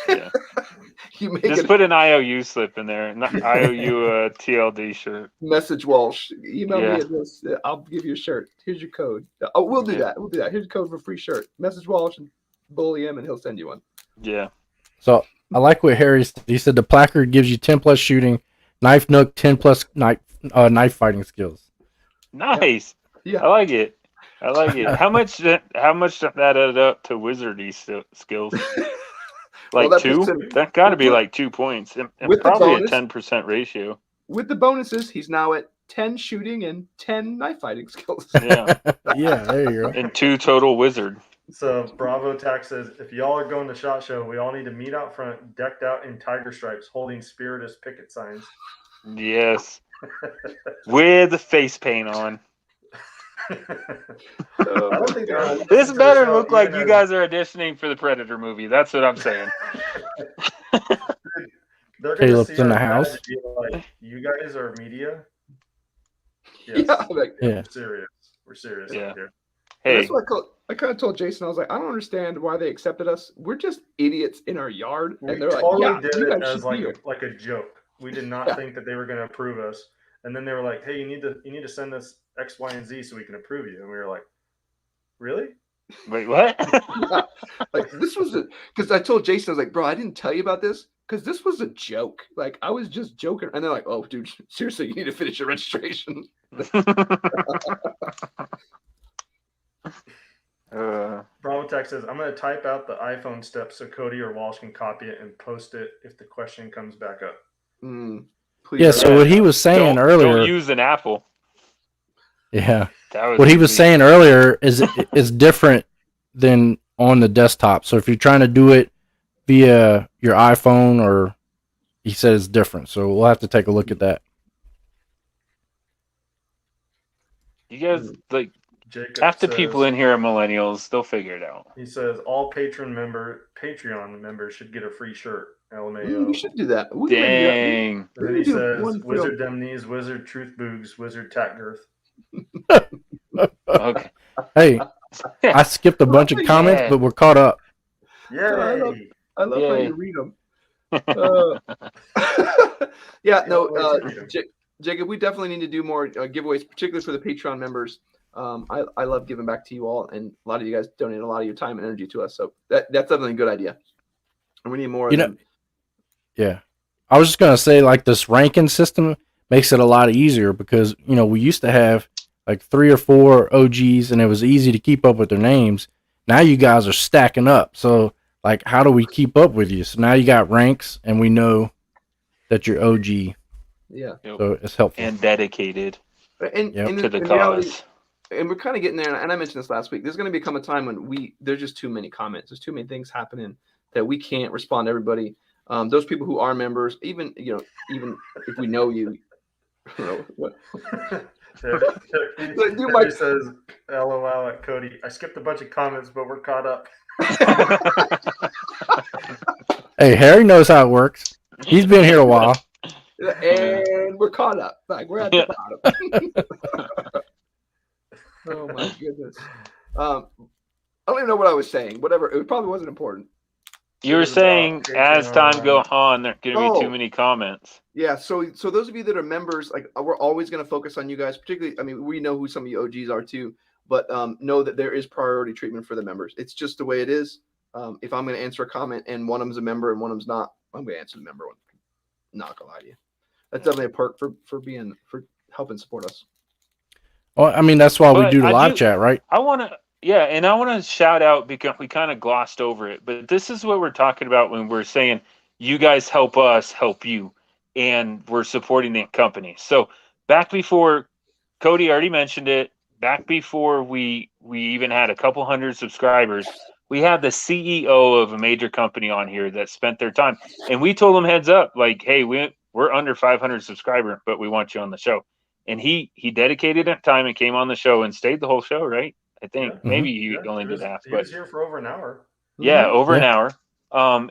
You just put an IOU slip in there, not IOU TLD shirt. Message Walsh. Email me at this. I'll give you a shirt. Here's your code. Oh, we'll do that. We'll do that. Here's your code for free shirt. Message Walsh and bully him, and he'll send you one. Yeah. So I like what Harry said. He said the placard gives you 10+ shooting, knife nook, 10+ knife fighting skills. Nice. Yeah. I like it. How much that added up to wizardy skills? Like well, 2? That got to be like 2 points. And probably a 10% ratio. With the bonuses, he's now at 10 shooting and 10 knife fighting skills. Yeah. Yeah, there you go. And 2 total wizard. So Bravo Tax says, if y'all are going to SHOT Show, we all need to meet out front, decked out in tiger stripes, holding Spiritus picket signs. Yes. With the face paint on. I don't think they're listening This to the better show look like even you as- guys are auditioning for the Predator movie. That's what I'm saying. They're gonna Caleb's see in the our badge house. and be like, "You guys are media." Yeah, like, Yeah. We're serious. We're serious Yeah. up here. Hey, that's what I kind of told Jason. I was like, I don't understand why they accepted us. We're just idiots in our yard, We and they're like, totally yeah, did you it guys as should be here. like a joke. We did not Yeah. think that they were going to approve us, and then they were like, "Hey, you need to send us X, Y, and Z so we can approve you." And we were like, "Really?" wait, what? Yeah. Like this was because I told Jason, I was like, bro, I didn't tell you about this because this was a joke. Like I was just joking, and they're like, oh, dude, seriously, you need to finish your registration. Bromotech says, "I'm going to type out the iPhone steps so Cody or Walsh can copy it and post it if the question comes back up." Please. Yeah. So what he was saying earlier. Don't use an Apple. Yeah. That was What he was easy. saying earlier is different than on the desktop. So if you're trying to do it via your iPhone, or he said it's different. So we'll have to take a look at that. You guys, like, Jacob half the says, people in here are millennials. They'll figure it out. He says all Patreon members should get a free shirt. We LMAO. should do that. We Dang. And then we he do says, one "Wizard Dem Knees, Wizard Truth Boogs, Wizard Tack Girth." Okay. Hey, I skipped a bunch of comments, Yeah. but we're caught up. Yay! I love how Yay. you read them. Yeah, no, Jacob, we definitely need to do more giveaways, particularly for the Patreon members. I love giving back to you all, and a lot of you guys donate a lot of your time and energy to us. So that's definitely a good idea. And we need more of them. Yeah. I was just going to say, like, this ranking system makes it a lot easier because, we used to have like 3 or 4 OGs and it was easy to keep up with their names. Now you guys are stacking up. So, like, how do we keep up with you? So now you got ranks and we know that you're OG. Yeah. So it's helpful. And dedicated And to the in cause. reality, and we're kind of getting there. And I mentioned this last week. There's going to become a time when there's just too many comments. There's too many things happening that we can't respond to everybody. Those people who are members, even if we know you, what? He says, "LOL at Cody. I skipped a bunch of comments, but we're caught up." Hey, Harry knows how it works. He's been here a while. And we're caught up. Like we're at the bottom. Oh my goodness. I don't even know what I was saying. Whatever. It probably wasn't important. You were saying as time goes on, there are going to be too many comments. Yeah. So those of you that are members, like we're always going to focus on you guys, particularly. I mean, we know who some of you OGs are too, but know that there is priority treatment for the members. It's just the way it is. If I'm going to answer a comment and one of them's a member and one of them's not, I'm going to answer the member one. Not gonna lie to you. That's definitely a perk for helping support us. Well, I mean, that's why we But do the I live do- chat, right? I want to shout out because we kind of glossed over it, but this is what we're talking about when we're saying you guys help us help you, and we're supporting the company. So back before Cody already mentioned it, back before we even had a couple hundred subscribers, we had the CEO of a major company on here that spent their time, and we told them heads up, like, hey, we're under 500 subscribers, but we want you on the show. And he dedicated that time and came on the show and stayed the whole show, right? I think maybe he only did half, He was here for over an hour. Yeah, over an hour,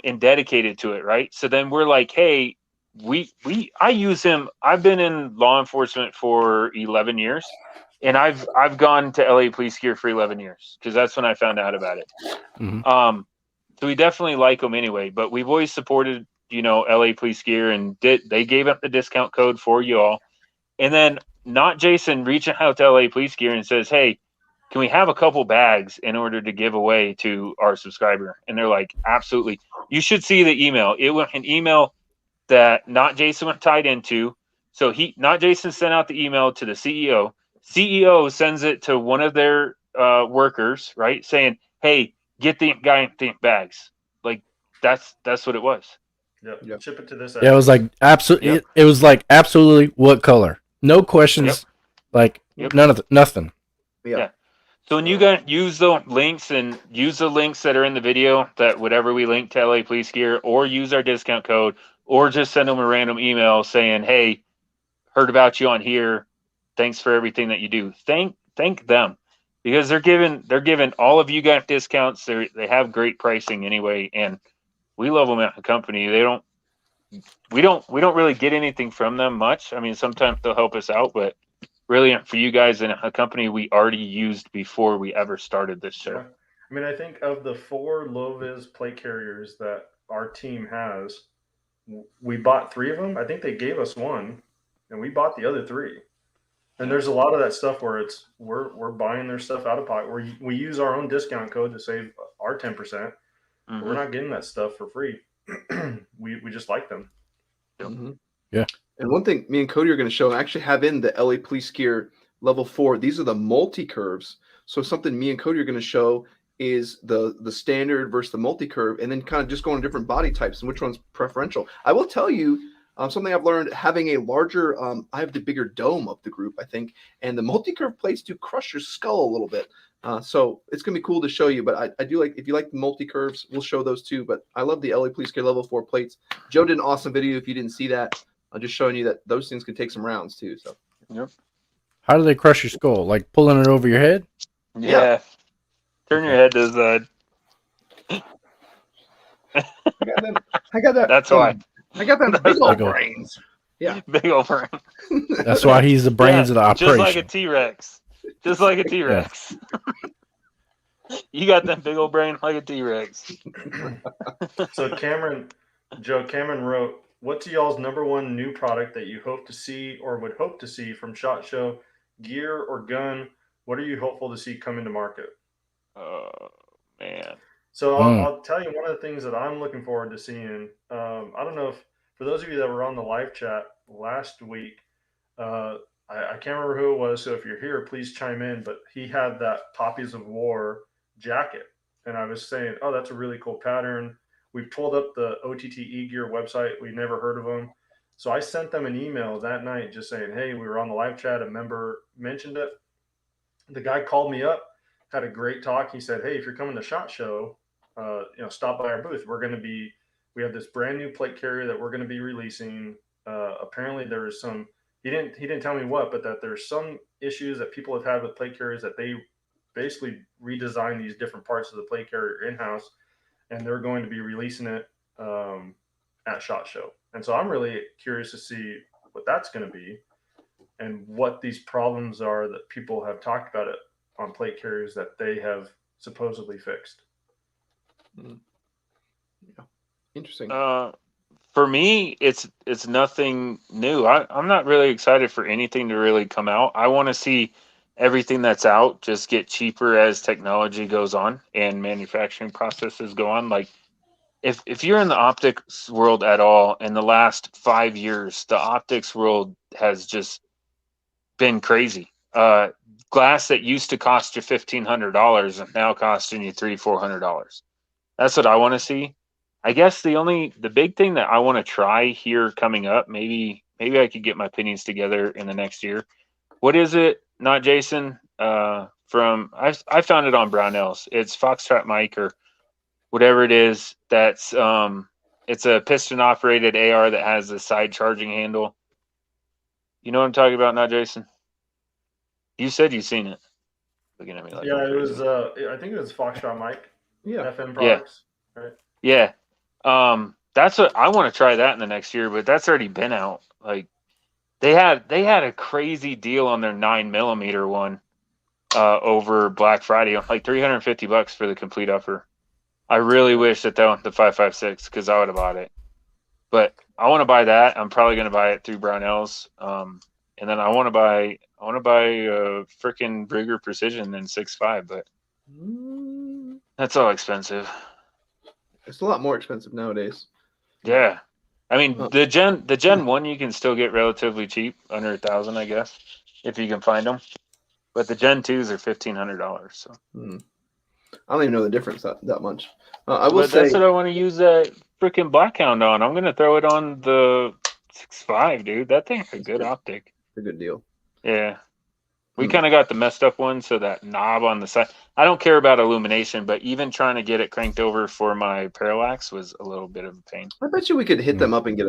and dedicated to it, right? So then we're like, hey, I use him. I've been in law enforcement for 11 years, and I've gone to LA Police Gear for 11 years because that's when I found out about it. Mhm. So we definitely like him anyway, but we've always supported, LA Police Gear, and they gave up the discount code for you all. And then not Jason reaching out to LA Police Gear and says, hey, can we have a couple bags in order to give away to our subscriber? And they're like, absolutely. You should see the email. It was an email that not Jason went tied into. So not Jason sent out the email to the CEO. CEO sends it to one of their workers, right? Saying, hey, get the guy the bags. Like that's what it was. Yep. Chip it to this. Yeah, it was like absolutely. It was like absolutely what color? No questions. Like nothing. Yeah. So when you guys use the links and use the links that are in the video, that whatever we link to LA Police Gear, or use our discount code, or just send them a random email saying, hey, heard about you on here. Thanks for everything that you do. thank them, because they're giving all of you guys discounts. They have great pricing anyway, and we love them at the company. We don't really get anything from them much. I mean, sometimes they'll help us out, but really for you guys in a company we already used before we ever started this show. Yeah. I mean, I think of the 4 low-vis plate carriers that our team has, we bought 3 of them. I think they gave us 1, and we bought the other 3. And there's a lot of that stuff where we're buying their stuff out of pocket. We use our own discount code to save our 10%. But we're not getting that stuff for free. we just like them. Mm-hmm. Yeah. And one thing me and Cody are going to show, I actually have in the LA Police Gear level 4. These are the multi-curves. So something me and Cody are going to show is the standard versus the multi-curve, and then kind of just going to different body types and which one's preferential. I will tell you something I've learned, having a larger, I have the bigger dome of the group, I think, and the multi-curve plates do crush your skull a little bit. So it's going to be cool to show you, but I do like, if you like the multi-curves, we'll show those too, but I love the LA Police Gear level 4 plates. Joe did an awesome video. If you didn't see that, I'm just showing you that those things can take some rounds too. So, yep. How do they crush your skull? Like pulling it over your head? Yeah. Turn your head to the. I got that. That's why. I got that big old brains. Yeah. Big old brain. That's why he's the brains of the operation. Just like a T-Rex. Just like a T-Rex. You got that big old brain like a T-Rex. So Cameron wrote, what's y'all's #1 new product that you hope to see or would hope to see from SHOT Show, gear or gun? What are you hopeful to see come into market? Oh, man. So I'll tell you one of the things that I'm looking forward to seeing. I don't know if, for those of you that were on the live chat last week, I can't remember who it was, so if you're here, please chime in, but he had that Poppies of War jacket. And I was saying, oh, that's a really cool pattern. We've pulled up the OTT Gear website. We never heard of them. So I sent them an email that night just saying, hey, we were on the live chat. A member mentioned it. The guy called me up, had a great talk. He said, hey, if you're coming to SHOT Show, stop by our booth. We have this brand new plate carrier that we're going to be releasing. Apparently there is some, he didn't tell me what, but that there's some issues that people have had with plate carriers that they basically redesigned these different parts of the plate carrier in-house, and they're going to be releasing it at SHOT Show. And so I'm really curious to see what that's going to be and what these problems are that people have talked about it on plate carriers that they have supposedly fixed. Yeah. Interesting. For me, it's nothing new. I'm not really excited for anything to really come out. I want to see everything that's out just get cheaper as technology goes on and manufacturing processes go on. Like if you're in the optics world at all, in the last 5 years, the optics world has just been crazy. Glass that used to cost you $1,500 and now costing you $300-400. That's what I want to see. I guess the big thing that I want to try here coming up, maybe I could get my opinions together in the next year. What is it? Not Jason. I found it on Brownells. It's Foxtrot mic or whatever it is. That's it's a piston operated AR that has a side charging handle. You know what I'm talking about, not Jason? You said you've seen it. Looking at me like it was. I think it was Foxtrot mic. Yeah. FM products. Yeah. Right. Yeah. That's what I want to try that in the next year, but that's already been out. Like they had a crazy deal on their 9mm one over Black Friday, like $350 for the complete upper. I really wish that went to 5.56 because I would have bought it. But I want to buy that. I'm probably going to buy it through Brownells. And then I want to buy a freaking Brigger Precision in 6.5, but that's all expensive. It's a lot more expensive nowadays. Yeah. I mean, the Gen 1 you can still get relatively cheap, under $1,000, I guess, if you can find them. But the Gen 2s are $1,500. So I don't even know the difference that much. I will say that's what I want to use that freaking Blackhound on. I'm going to throw it on the 6.5, dude. That thing's a good optic. It's a good deal. Yeah. We kind of got the messed up one, so that knob on the side. I don't care about illumination, but even trying to get it cranked over for my parallax was a little bit of a pain. I bet you we could hit them up and get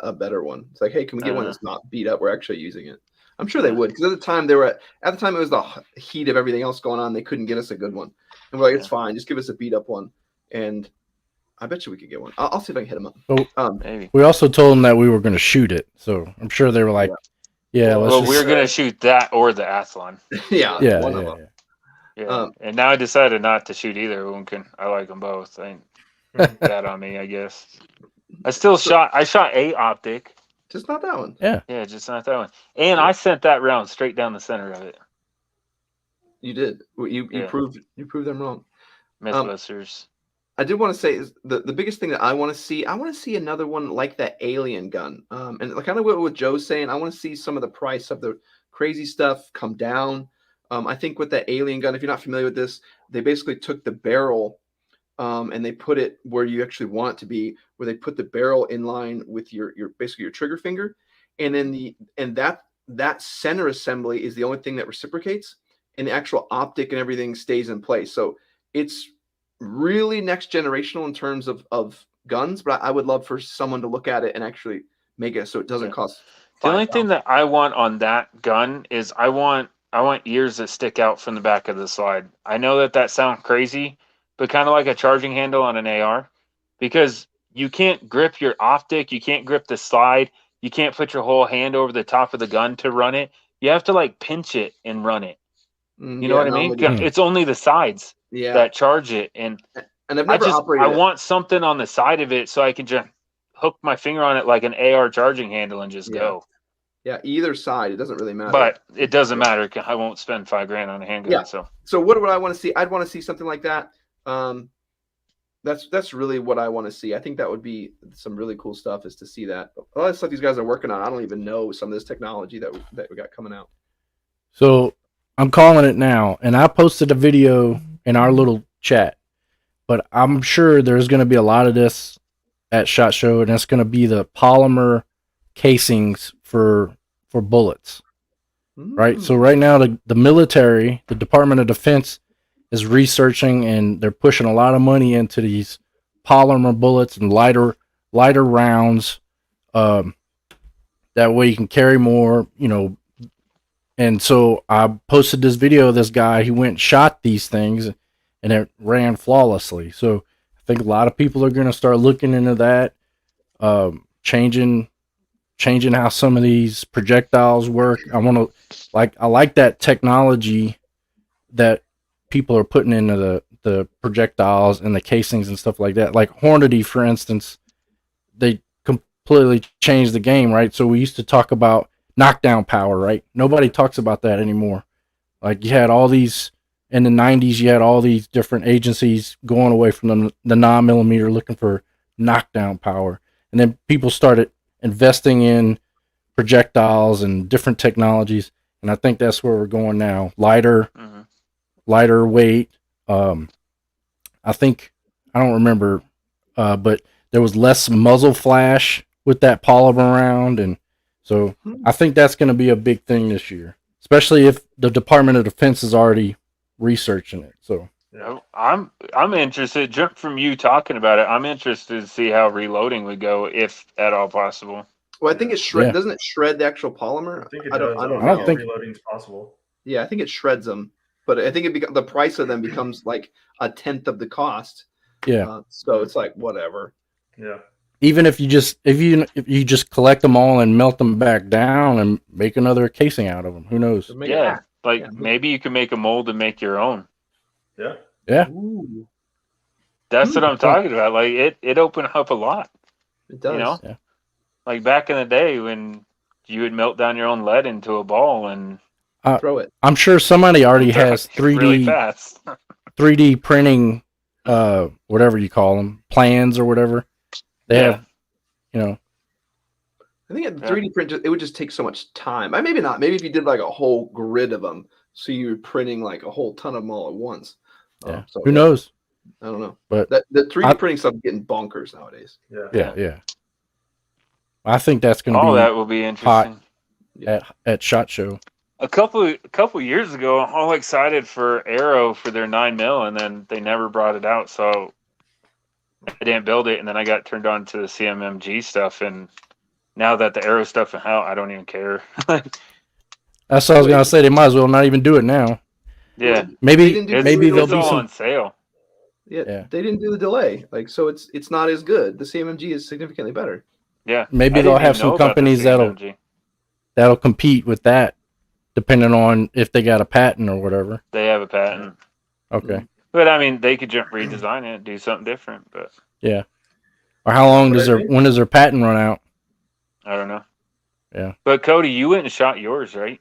a better one. It's like, hey, can we get one that's not beat up? We're actually using it. I'm sure they would, because at the time it was the heat of everything else going on. They couldn't get us a good one, and we're like, it's fine, just give us a beat up one, and I bet you we could get one. I'll see if I can hit them up. Oh, Maybe. we also told them that we were going to shoot it, so I'm sure they were like, "Yeah, let's." Well, just... we were gonna shoot that or the Athlon. yeah, yeah, one yeah, of them. Yeah, and now I decided not to shoot either one. I like them both. I ain't bad on me, I guess. I shot a optic. Just not that one. Yeah, just not that one. And I sent that round straight down the center of it. You did. You proved them wrong. Mythbusters. I did want to say is the biggest thing that I want to see another one like that alien gun. And kind of what Joe's saying, I want to see some of the price of the crazy stuff come down. I think with that alien gun, if you're not familiar with this, they basically took the barrel and they put it where you actually want it to be, where they put the barrel in line with your basically your trigger finger, and then that center assembly is the only thing that reciprocates, and the actual optic and everything stays in place. So it's really next generational in terms of guns, but I would love for someone to look at it and actually make it so it doesn't cost. The only thing that I want on that gun is I want ears that stick out from the back of the slide. I know that sounds crazy, but kind of like a charging handle on an AR, because you can't grip your optic, you can't grip the slide, you can't put your whole hand over the top of the gun to run it. You have to like pinch it and run it. You know what I mean? It's only the sides that charge it, and I've never operated. I want something on the side of it so I can just hook my finger on it like an AR charging handle and just go. Yeah, either side, it doesn't really matter. But it doesn't matter. I won't spend $5,000 on a handgun. Yeah. So what would I want to see? I'd want to see something like that. That's really what I want to see. I think that would be some really cool stuff, is to see that. A lot of stuff these guys are working on, I don't even know some of this technology that we got coming out. So I'm calling it now, and I posted a video in our little chat, but I'm sure there's going to be a lot of this at SHOT Show, and it's going to be the polymer casings for bullets, right? So right now the military, the Department of Defense, is researching, and they're pushing a lot of money into these polymer bullets and lighter rounds. That way you can carry more, And so I posted this video of this guy. He went and shot these things, and it ran flawlessly. So I think a lot of people are going to start looking into that, changing how some of these projectiles work. I like that technology that people are putting into the projectiles and the casings and stuff like that. Like Hornady, for instance, they completely changed the game, right? So we used to talk about knockdown power, right? Nobody talks about that anymore. Like you had all these in the 90s, you had all these different agencies going away from the 9mm looking for knockdown power. And then people started investing in projectiles and different technologies. And I think that's where we're going now. Lighter weight. I don't remember, but there was less muzzle flash with that polymer round. And so I think that's going to be a big thing this year, especially if the Department of Defense is already researching it. So I'm interested, from you talking about it, I'm interested to see how reloading would go, if at all possible. Well, I think it shreds. Doesn't it shred the actual polymer? I think it does. I don't think reloading is possible. Yeah, I think it shreds them, but I think the price of them becomes like 1/10 of the cost. Yeah. So it's like whatever. Yeah. Even if you just collect them all and melt them back down and make another casing out of them, who knows? Maybe you can make a mold and make your own. Yeah. Yeah. Ooh. That's what I'm talking about. Like it opened up a lot. It does. Yeah. Like back in the day when you would melt down your own lead into a ball and throw it. I'm sure somebody already has 3D really fast. 3D printing, whatever you call them, plans or whatever. They have, I think at 3D print, it would just take so much time. Maybe not. Maybe if you did like a whole grid of them, so you're printing like a whole ton of them all at once. Yeah. Who knows? I don't know. But the 3D printing stuff is getting bonkers nowadays. Yeah. I think that's going to be. Oh, that will be interesting. At SHOT Show. A couple years ago, all excited for Aero for their 9mm, and then they never brought it out, so I didn't build it. And then I got turned on to the CMMG stuff, and now that the Aero stuff is out, I don't even care. That's what I was gonna say. They might as well not even do it now. Yeah, They Maybe didn't do maybe the there'll it's be all some. on sale. Yeah. They didn't do the delay. Like, so it's not as good. The CMMG is significantly better. Yeah, Maybe I they'll didn't have even some know about the companies CMMG. that'll compete with that, depending on if they got a patent or whatever. They have a patent, Okay. but I mean, they could just redesign it, do something different. But Yeah. Or how long But does I think- when does their patent run out? I don't know. Yeah. But Cody, you went and shot yours, right?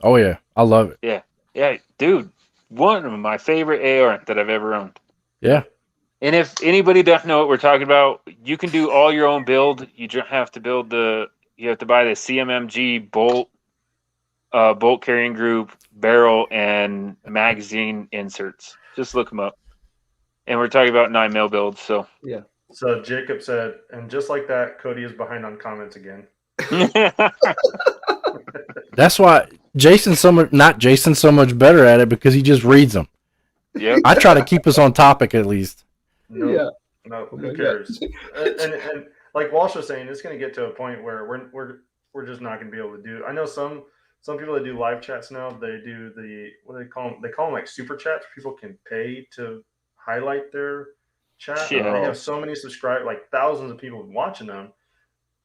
Oh yeah, I love it. Yeah, dude, one of my favorite AR that I've ever owned. Yeah. And if anybody doesn't know what we're talking about, you can do all your own build. You just have to build you have to buy the CMMG bolt carrying group, barrel, and magazine inserts. Just look them up. And we're talking about 9mm builds, so. So Jacob said, and just like that, Cody is behind on comments again. That's why Jason's not Jason's so much better at it because he just reads them. Yep. I try to keep us on topic at least. No, Yeah. no, who Yeah. cares? and like Walsh was saying, it's going to get to a point where we're just not going to be able to do. I know some people that do live chats now. They do what do they call them? They call them like super chats. People can pay to highlight their chat. Yeah. They have so many subscribers, like thousands of people watching them.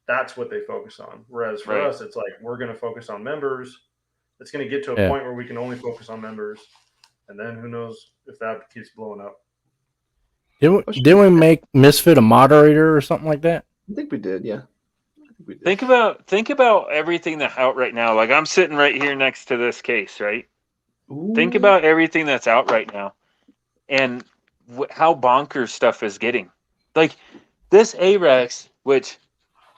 That's what they focus on. Whereas for Right. us, it's like we're going to focus on members. It's going to get to a Yeah. point where we can only focus on members, and then who knows if that keeps blowing up. Didn't we make Misfit a moderator or something like that? I think we did. Yeah. I think we did. Think about everything that's out right now. Like I'm sitting right here next to this case, right? Think Ooh. about everything that's out right now, and how bonkers stuff is getting. Like this A-Rex, which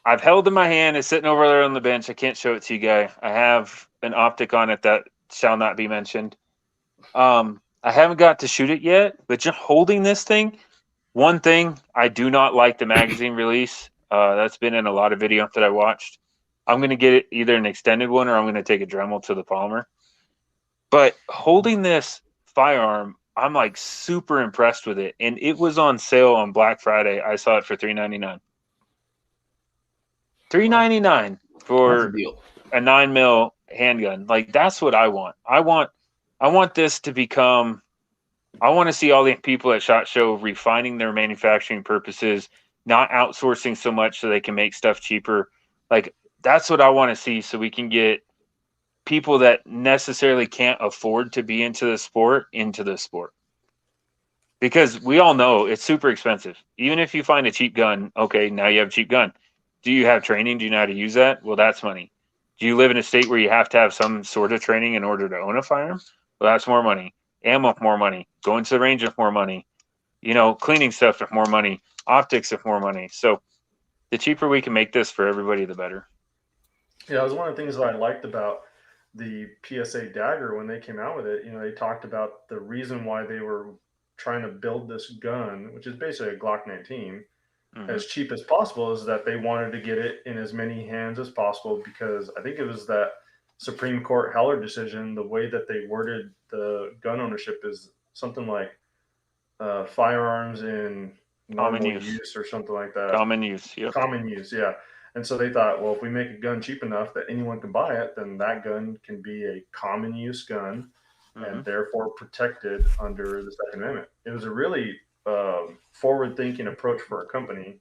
I've held in my hand, is sitting over there on the bench. I can't show it to you guys. I have an optic on it that shall not be mentioned. I haven't got to shoot it yet, but just holding this thing. One thing, I do not like the magazine release. That's been in a lot of videos that I watched. I'm going to get it either an extended one or I'm going to take a Dremel to the Palmer. But holding this firearm, I'm like super impressed with it. And it was on sale on Black Friday. I saw it for $3.99. $3.99 That's for a deal. a 9mm handgun. Like that's what I want. I want this to become. I want to see all the people at SHOT Show refining their manufacturing purposes, not outsourcing so much so they can make stuff cheaper. Like that's what I want to see, so we can get people that necessarily can't afford to be into the sport. Because we all know it's super expensive. Even if you find a cheap gun, okay, now you have a cheap gun. Do you have training? Do you know how to use that? Well, that's money. Do you live in a state where you have to have some sort of training in order to own a firearm? Well, that's more money. Ammo, more money. Going to the range with more money. Cleaning stuff with more money. Optics with more money. So the cheaper we can make this for everybody, the better. Yeah, it was one of the things that I liked about the PSA Dagger when they came out with it. They talked about the reason why they were trying to build this gun, which is basically a Glock 19, as cheap as possible, is that they wanted to get it in as many hands as possible, because I think it was that Supreme Court Heller decision, the way that they worded the gun ownership is something like firearms in normal use or something like that. Common use, yep. Common use, yeah. And so they thought, well, if we make a gun cheap enough that anyone can buy it, then that gun can be a common use gun and therefore protected under the Second Amendment. It was a really forward-thinking approach for our company,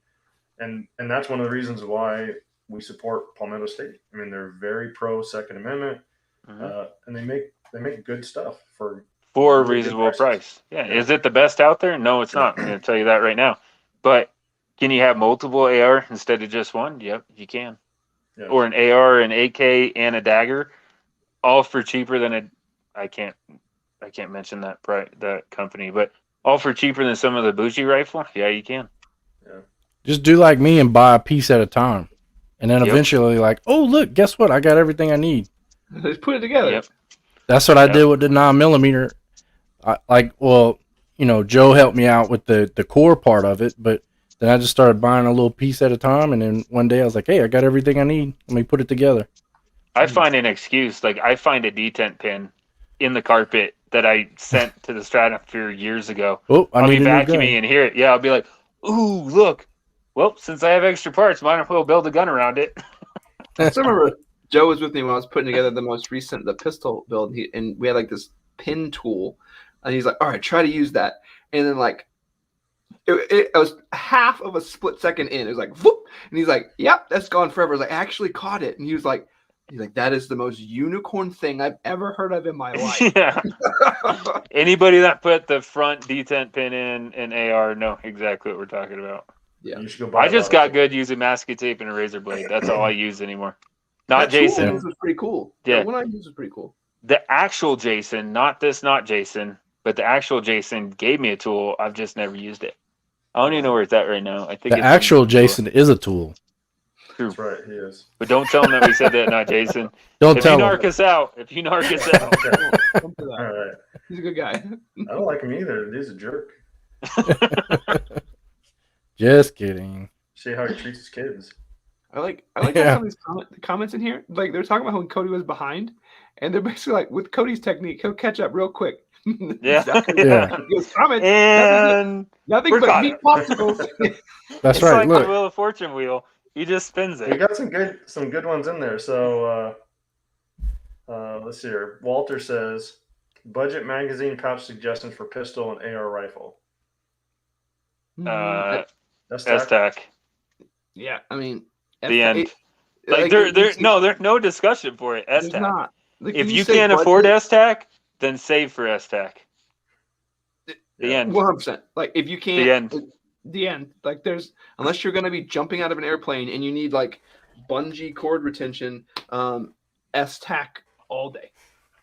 and that's one of the reasons why we support Palmetto State. I mean, they're very pro Second Amendment, and they make good stuff for a really reasonable good price. Yeah. Is it the best out there? No, it's not. I'm going to tell you that right now. But can you have multiple AR instead of just one? Yep, you can. Yeah. Or an AR, an AK, and a dagger, all for cheaper than I can't mention that company, but all for cheaper than some of the bougie rifle. Yeah, you can. Yeah. Just do like me and buy a piece at a time, and then eventually, like, oh look, guess what? I got everything I need. Just put it together. Yep. That's what I did with the 9mm. Joe helped me out with the core part of it, but then I just started buying a little piece at a time, and then one day I was like, hey, I got everything I need. Let me put it together. I find an excuse. Like I find a detent pin in the carpet that I sent to the Stratosphere years ago. Oh, I'll be vacuuming and hear it. Yeah, I'll be like, ooh, look. Well, since I have extra parts, might as well build a gun around it. So I remember Joe was with me when I was putting together the pistol build, and we had like this pin tool, and he's like, "All right, try to use that." And then like it was half of a split second in. It was like, whoop, and he's like, "Yep, that's gone forever." I was like, "I actually caught it," and he's like, "That is the most unicorn thing I've ever heard of in my life." Yeah. Anybody that put the front detent pin in AR know exactly what we're talking about. Yeah. You should go buy I a just lot of got good using masking tape and a razor blade. That's all I use anymore. Not That tool Jason. was pretty cool. Yeah. The one I used was pretty cool. The actual Jason, not Jason, but the actual Jason gave me a tool. I've just never used it. I don't even know where it's at right now. I think The it's actual Jason is a tool. True. That's right, he is. But don't tell him that we said that, not Jason. Don't If you tell him. narc us out, Okay. Come to that. All right. He's a good guy. I don't like him either. He's a jerk. Just kidding. See how he treats his kids. I like how some of these comments in here. Like they're talking about when Cody was behind, and they're basically like, with Cody's technique, he'll catch up real quick. Yeah. Exactly. Yeah. He goes, "Comment, And nothing but forgot meat it." popsicles." That's it's right. like Look. the Wheel of Fortune wheel. He just spins We it. got some good ones in there. So let's see here. Walter says budget magazine pouch suggestions for pistol and AR rifle. That's S-Tac. Yeah, I mean, The end. it- Like there's no discussion for it. there's S-Tac. not. Like, If when you say can't budget, afford S-Tac, then save for S-Tac. The end. 100%. Like if you can't, The end. The end. Like there's, unless you're going to be jumping out of an airplane and you need like bungee cord retention, S-Tac all day.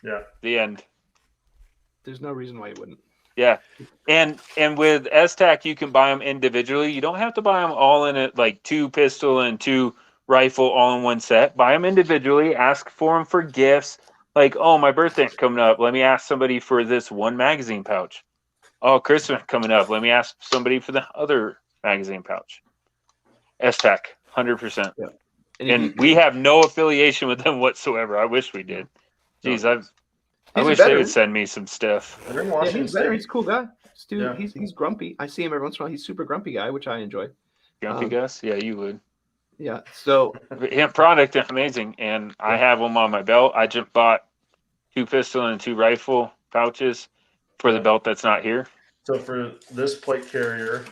Yeah. The end. There's no reason why you wouldn't. Yeah, and with S-Tac you can buy them individually. You don't have to buy them all in it, like 2 pistol and 2 rifle all in one set. Buy them individually. Ask for them for gifts. Like, oh, my birthday's coming up. Let me ask somebody for this one magazine pouch. Oh, Christmas coming up. Let me ask somebody for the other magazine pouch. S-Tac, 100%. Yeah. And we have no affiliation with them whatsoever. I wish we did. Jeez, I He's a wish they veteran. would send me some stuff. They're in Yeah, Washington he's better. State. He's a cool guy. Dude, Yeah. he's grumpy. I see him every once in a while. He's super grumpy guy, which I enjoy. Grumpy Gus? Yeah, you would. Yeah. So Yeah, product amazing, and I have them on my belt. I just bought 2 pistol and 2 rifle pouches for the belt that's not here. So for this plate carrier,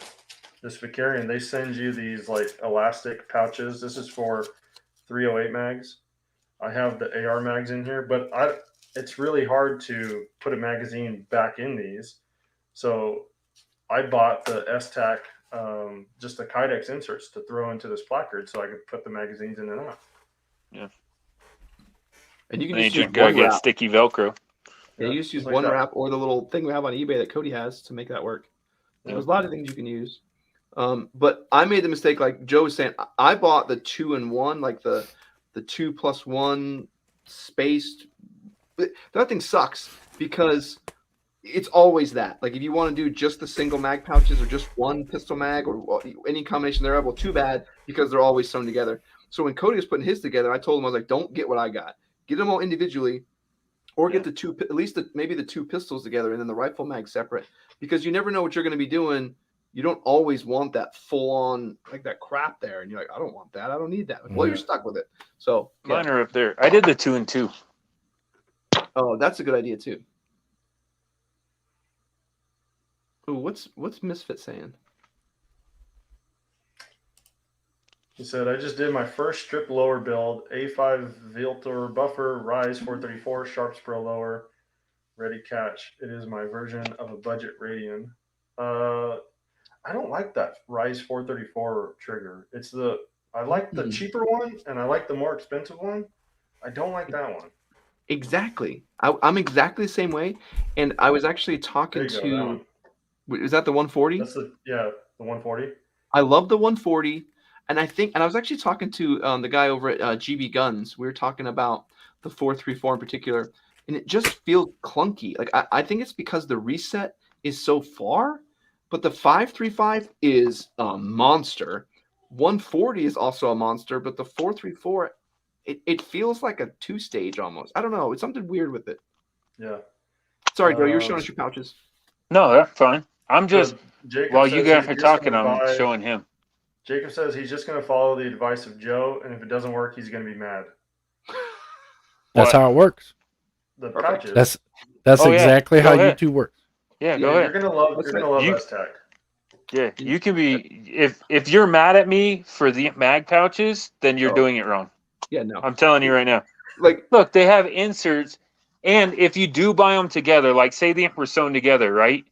this Vicarian, they send you these like elastic pouches. This is for 308 mags. I have the AR mags in here, but it's really hard to put a magazine back in these. So I bought the S-Tac, just the Kydex inserts to throw into this placard so I could put the magazines in and out. and you can And you just use just gotta one get wrap. sticky Velcro. Yeah, you just use like one that. wrap or the little thing we have on eBay that Cody has to make that work. Yeah. There's a lot of things you can use. But I made the mistake, like Joe was saying, I bought the 2-in-1, like the 2+1 spaced. That thing sucks because it's always that. Like if you want to do just the single mag pouches or just one pistol mag or any combination thereof, well, too bad because they're always sewn together. So when Cody was putting his together, I told him, I was like, don't get what I got. Get them all individually, or get the 2, at least maybe the 2 pistols together and then the rifle mag separate, because you never know what you're going to be doing. You don't always want that full on, like that crap there. And you're like, I don't want that. I don't need that. Well, you're stuck with it. So yeah. Mine are up there. I did the 2 and 2. Oh, that's a good idea too. Ooh, what's Misfit saying? He said, I just did my first strip lower build, A5 Viltor buffer, Rise 434, Sharps Pro lower, ready catch. It is my version of a budget Radian. I don't like that Rise 434 trigger. I like the cheaper one and I like the more expensive one. I don't like that one. Exactly. I'm exactly the same way. And I was actually talking There you go, that to, one. is that the 140? That's the 140. I love the 140. And I was actually talking to the guy over at GB Guns. We were talking about the 434 in particular, and it just feels clunky. Like I think it's because the reset is so far, but the 535 is a monster. 140 is also a monster, but the 434, it feels like a 2-stage almost. I don't know. It's something weird with it. Yeah. Sorry, Joe, you're showing us your pouches. No, that's fine. I'm just, Jacob while you says guys he's are just talking, gonna I'm buy- showing him. Jacob says he's just going to follow the advice of Joe, and if it doesn't work, he's going to be mad. That's how it works. The Perfect. pouches. That's Oh, yeah. exactly Go how ahead. YouTube works. Yeah, Yeah, go You're ahead. gonna love. That's You're gonna love You- S-Tac. Yeah, you can be if you're mad at me for the mag pouches, then you're Oh. doing it wrong. Yeah, no. I'm telling you right now. Like, Look, they have inserts, and if you do buy them together, like say the were sewn together, right?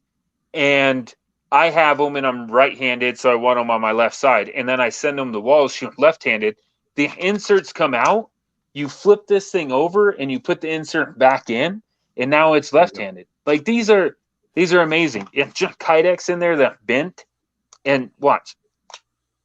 And I have them, and I'm right-handed, so I want them on my left side, and then I send them to Wylde shoot left-handed. The inserts come out. You flip this thing over, and you put the insert back in, and now it's left-handed. Like these are amazing. If just Kydex in there that bent, and watch,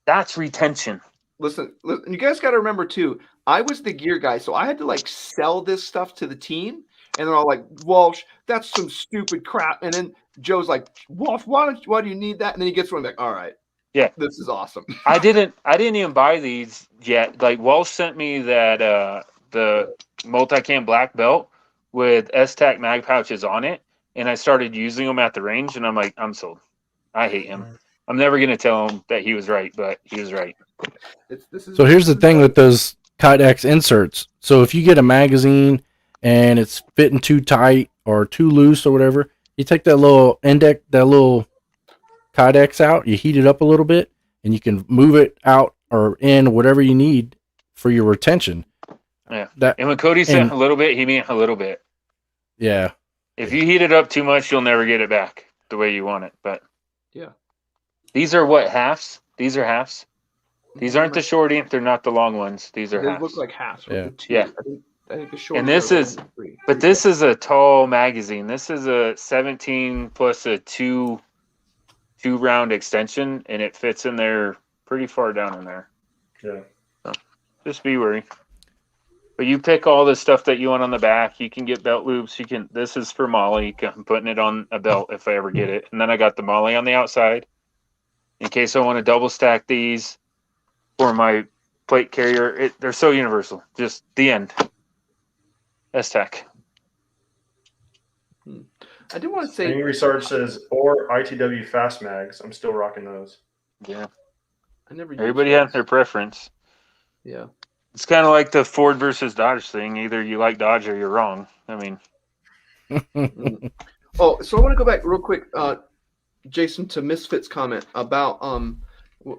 that's retention. listen, you guys got to remember too. I was the gear guy, so I had to like sell this stuff to the team, and they're all like, "Walsh, that's some stupid crap." And then Joe's like, "Walsh, why do you need that?" And then he gets one like, "All right, Yeah, this is awesome." I didn't even buy these yet. Like Walsh sent me that the multicam black belt with S-Tac mag pouches on it, and I started using them at the range, and I'm like, I'm sold. I hate him. I'm never gonna tell him that he was right, but he was right. So here's the thing with those Kydex inserts. So if you get a magazine and it's fitting too tight or too loose or whatever, you take that little Kydex out, you heat it up a little bit, and you can move it out or in whatever you need for your retention. Yeah. That And when Cody said a little bit, he meant a little bit. yeah. If you heat it up too much, you'll never get it back the way you want it. But Yeah. These are what, halves? These are halves. These aren't the shorty. They're not the long ones. These are They halves. look like halves. Yeah. Yeah. I think the short. And this is, but this is a tall magazine. This is a 17 plus a two round extension, and it fits in there pretty far down in there. Yeah. So just be wary. But you pick all the stuff that you want on the back. You can get belt loops. You can. This is for Molly. I'm putting it on a belt if I ever get it. And then I got the Molly on the outside in case I want to double stack these for my plate carrier. They're so universal. Just the end. S-Tac. I do want to say. Angry Sarge says, or ITW fast mags. I'm still rocking those. Yeah. I never. Everybody used has those. their preference. Yeah. It's kind of like the Ford versus Dodge thing. Either you like Dodge or you're wrong. I mean, Oh, so I want to go back real quick, Jason, to Misfit's comment about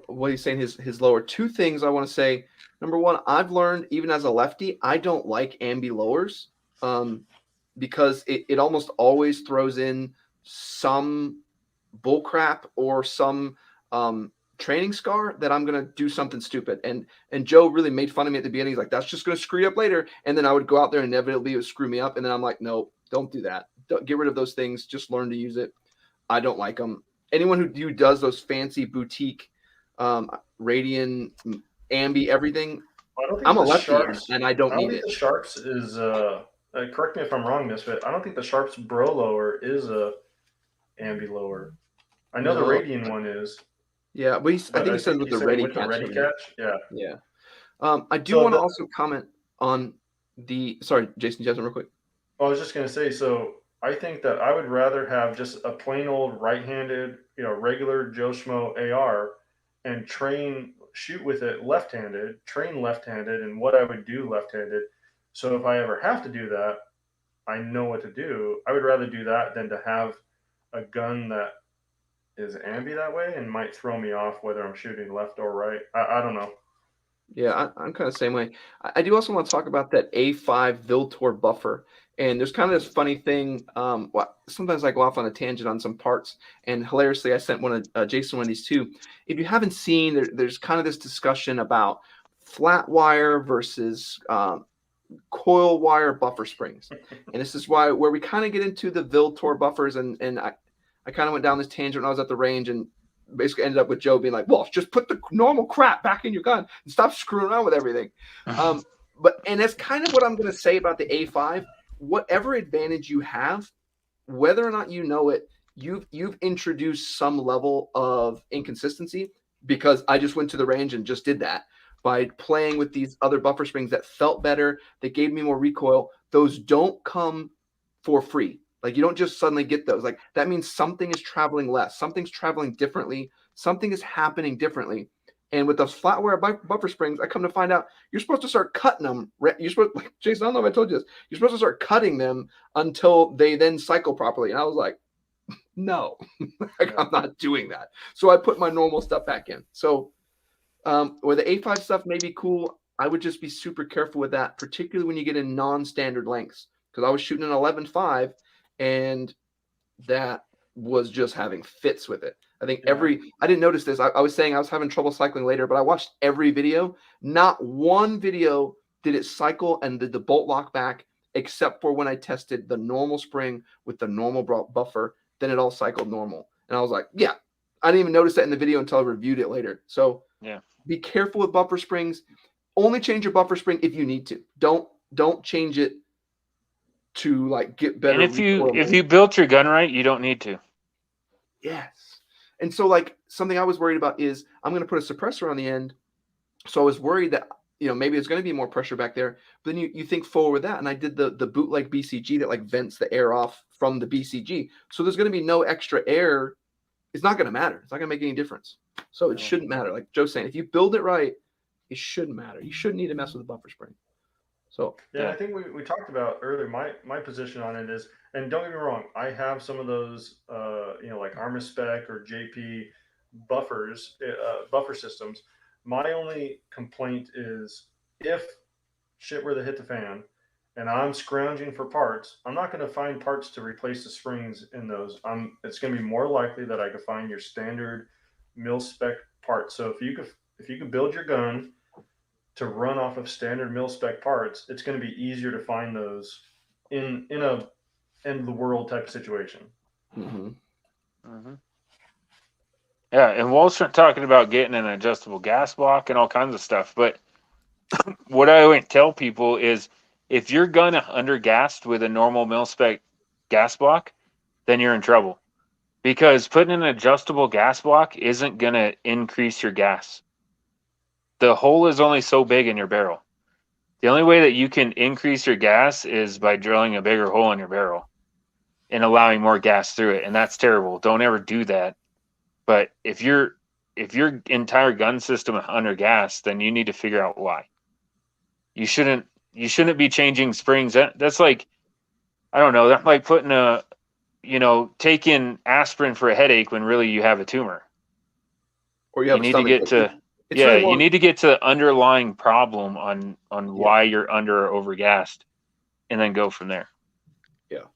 what he's saying. His lower. Two things I want to say. Number one, I've learned even as a lefty, I don't like ambi lowers, because it almost always throws in some bullcrap or some training scar that I'm gonna do something stupid. And Joe really made fun of me at the beginning. He's like, "That's just gonna screw you up later." And then I would go out there and inevitably it would screw me up. And then I'm like, "No, don't do that. Don't, get rid of those things. Just learn to use it." I don't like them. Anyone who does those fancy boutique Radian ambi everything, I don't think I'm a the lefty Sharps, and I don't I don't need think it. the Sharps is. Correct me if I'm wrong, Misfit. I don't think the Sharps Bro lower is a ambi lower. I know the No. Radian one is. Yeah, but I think he said with the ready with the catch. ready catch. Yeah. Yeah. I do So want to also comment on the. Sorry, Jason, real quick. I was just gonna say. So I think that I would rather have just a plain old right-handed, regular Joe Schmo AR, and shoot with it left-handed, train left-handed, and what I would do left-handed. So if I ever have to do that, I know what to do. I would rather do that than to have a gun that is ambi that way and might throw me off whether I'm shooting left or right. I don't know. Yeah, I'm kind of the same way. I do also want to talk about that A5 Viltor buffer. And there's kind of this funny thing. Sometimes I go off on a tangent on some parts. And hilariously, I sent one of Jason one of these too. If you haven't seen, there's kind of this discussion about flat wire versus coil wire buffer springs. And this is where we kind of get into the Viltor buffers. And I kind of went down this tangent when I was at the range and basically ended up with Joe being like, "Well, just put the normal crap back in your gun and stop screwing around with everything." And that's kind of what I'm going to say about the A5. Whatever advantage you have, whether or not you know it, you've introduced some level of inconsistency, because I just went to the range and just did that by playing with these other buffer springs that felt better, that gave me more recoil. Those don't come for free. Like, you don't just suddenly get those. Like, that means something is traveling less, something's traveling differently, something is happening differently. And with the flatware buffer springs, I come to find out you're supposed to start cutting them. You're supposed, like, Jason, I don't know if I told you this. You're supposed to start cutting them until they then cycle properly. And I was like, no, like, I'm not doing that. So I put my normal stuff back in. So where the A5 stuff may be cool, I would just be super careful with that, particularly when you get in non-standard lengths. Because I was shooting an 11.5, and that was just having fits with it. I think I didn't notice this. I was saying I was having trouble cycling later, but I watched every video. Not one video did it cycle and did the bolt lock back, except for when I tested the normal spring with the normal buffer. Then it all cycled normal. And I was like, yeah, I didn't even notice that in the video until I reviewed it later. So yeah, be careful with buffer springs. Only change your buffer spring if you need to. Don't change it to like get better. And if you built your gun right, you don't need to. Yes. And so, like, something I was worried about is I'm going to put a suppressor on the end. So I was worried that, maybe there's going to be more pressure back there. But then you think forward with that. And I did the bootleg BCG that like vents the air off from the BCG. So there's going to be no extra air. It's not going to matter. It's not going to make any difference. So it shouldn't matter. Like Joe's saying, if you build it right, it shouldn't matter. You shouldn't need to mess with the buffer spring. So yeah, I think we talked about earlier. My position on it is, and don't get me wrong, I have some of those, like Armispec or JP buffers, buffer systems. My only complaint is if shit were to hit the fan, and I'm scrounging for parts, I'm not going to find parts to replace the springs in those. It's going to be more likely that I could find your standard mil spec parts. So if you could build your gun to run off of standard mil spec parts, it's going to be easier to find those in a end of the world type of situation. Mm-hmm. Mm-hmm. Yeah, and Walt's talking about getting an adjustable gas block and all kinds of stuff. But what I would tell people is, if your gun undergassed with a normal mil spec gas block, then you're in trouble, because putting an adjustable gas block isn't going to increase your gas. The hole is only so big in your barrel. The only way that you can increase your gas is by drilling a bigger hole in your barrel and allowing more gas through it. And that's terrible. Don't ever do that. But if your entire gun system is under gas, then you need to figure out why. You shouldn't be changing springs. That's like, I don't know, that's like putting taking aspirin for a headache when really you have a tumor. Or you need to get to you need to get to the underlying problem on why you're under or overgassed, and then go from there. Yeah.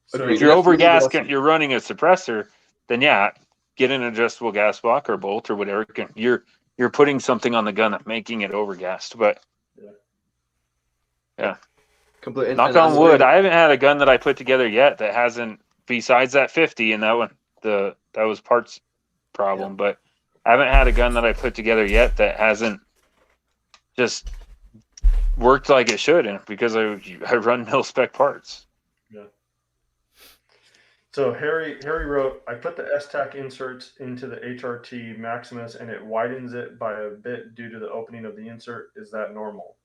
So if you're overgassed and you're running a suppressor, then get an adjustable gas block or bolt or whatever. You're putting something on the gun that's making it overgassed. But yeah. Completely. Knock on wood, I haven't had a gun that I put together yet that hasn't, besides that 50, and that one that was parts problem, but I haven't had a gun that I put together yet that hasn't just worked like it should, and because I run mil spec parts. Yeah. So Harry wrote, I put the STAC inserts into the HRT Maximus and it widens it by a bit due to the opening of the insert. Is that normal?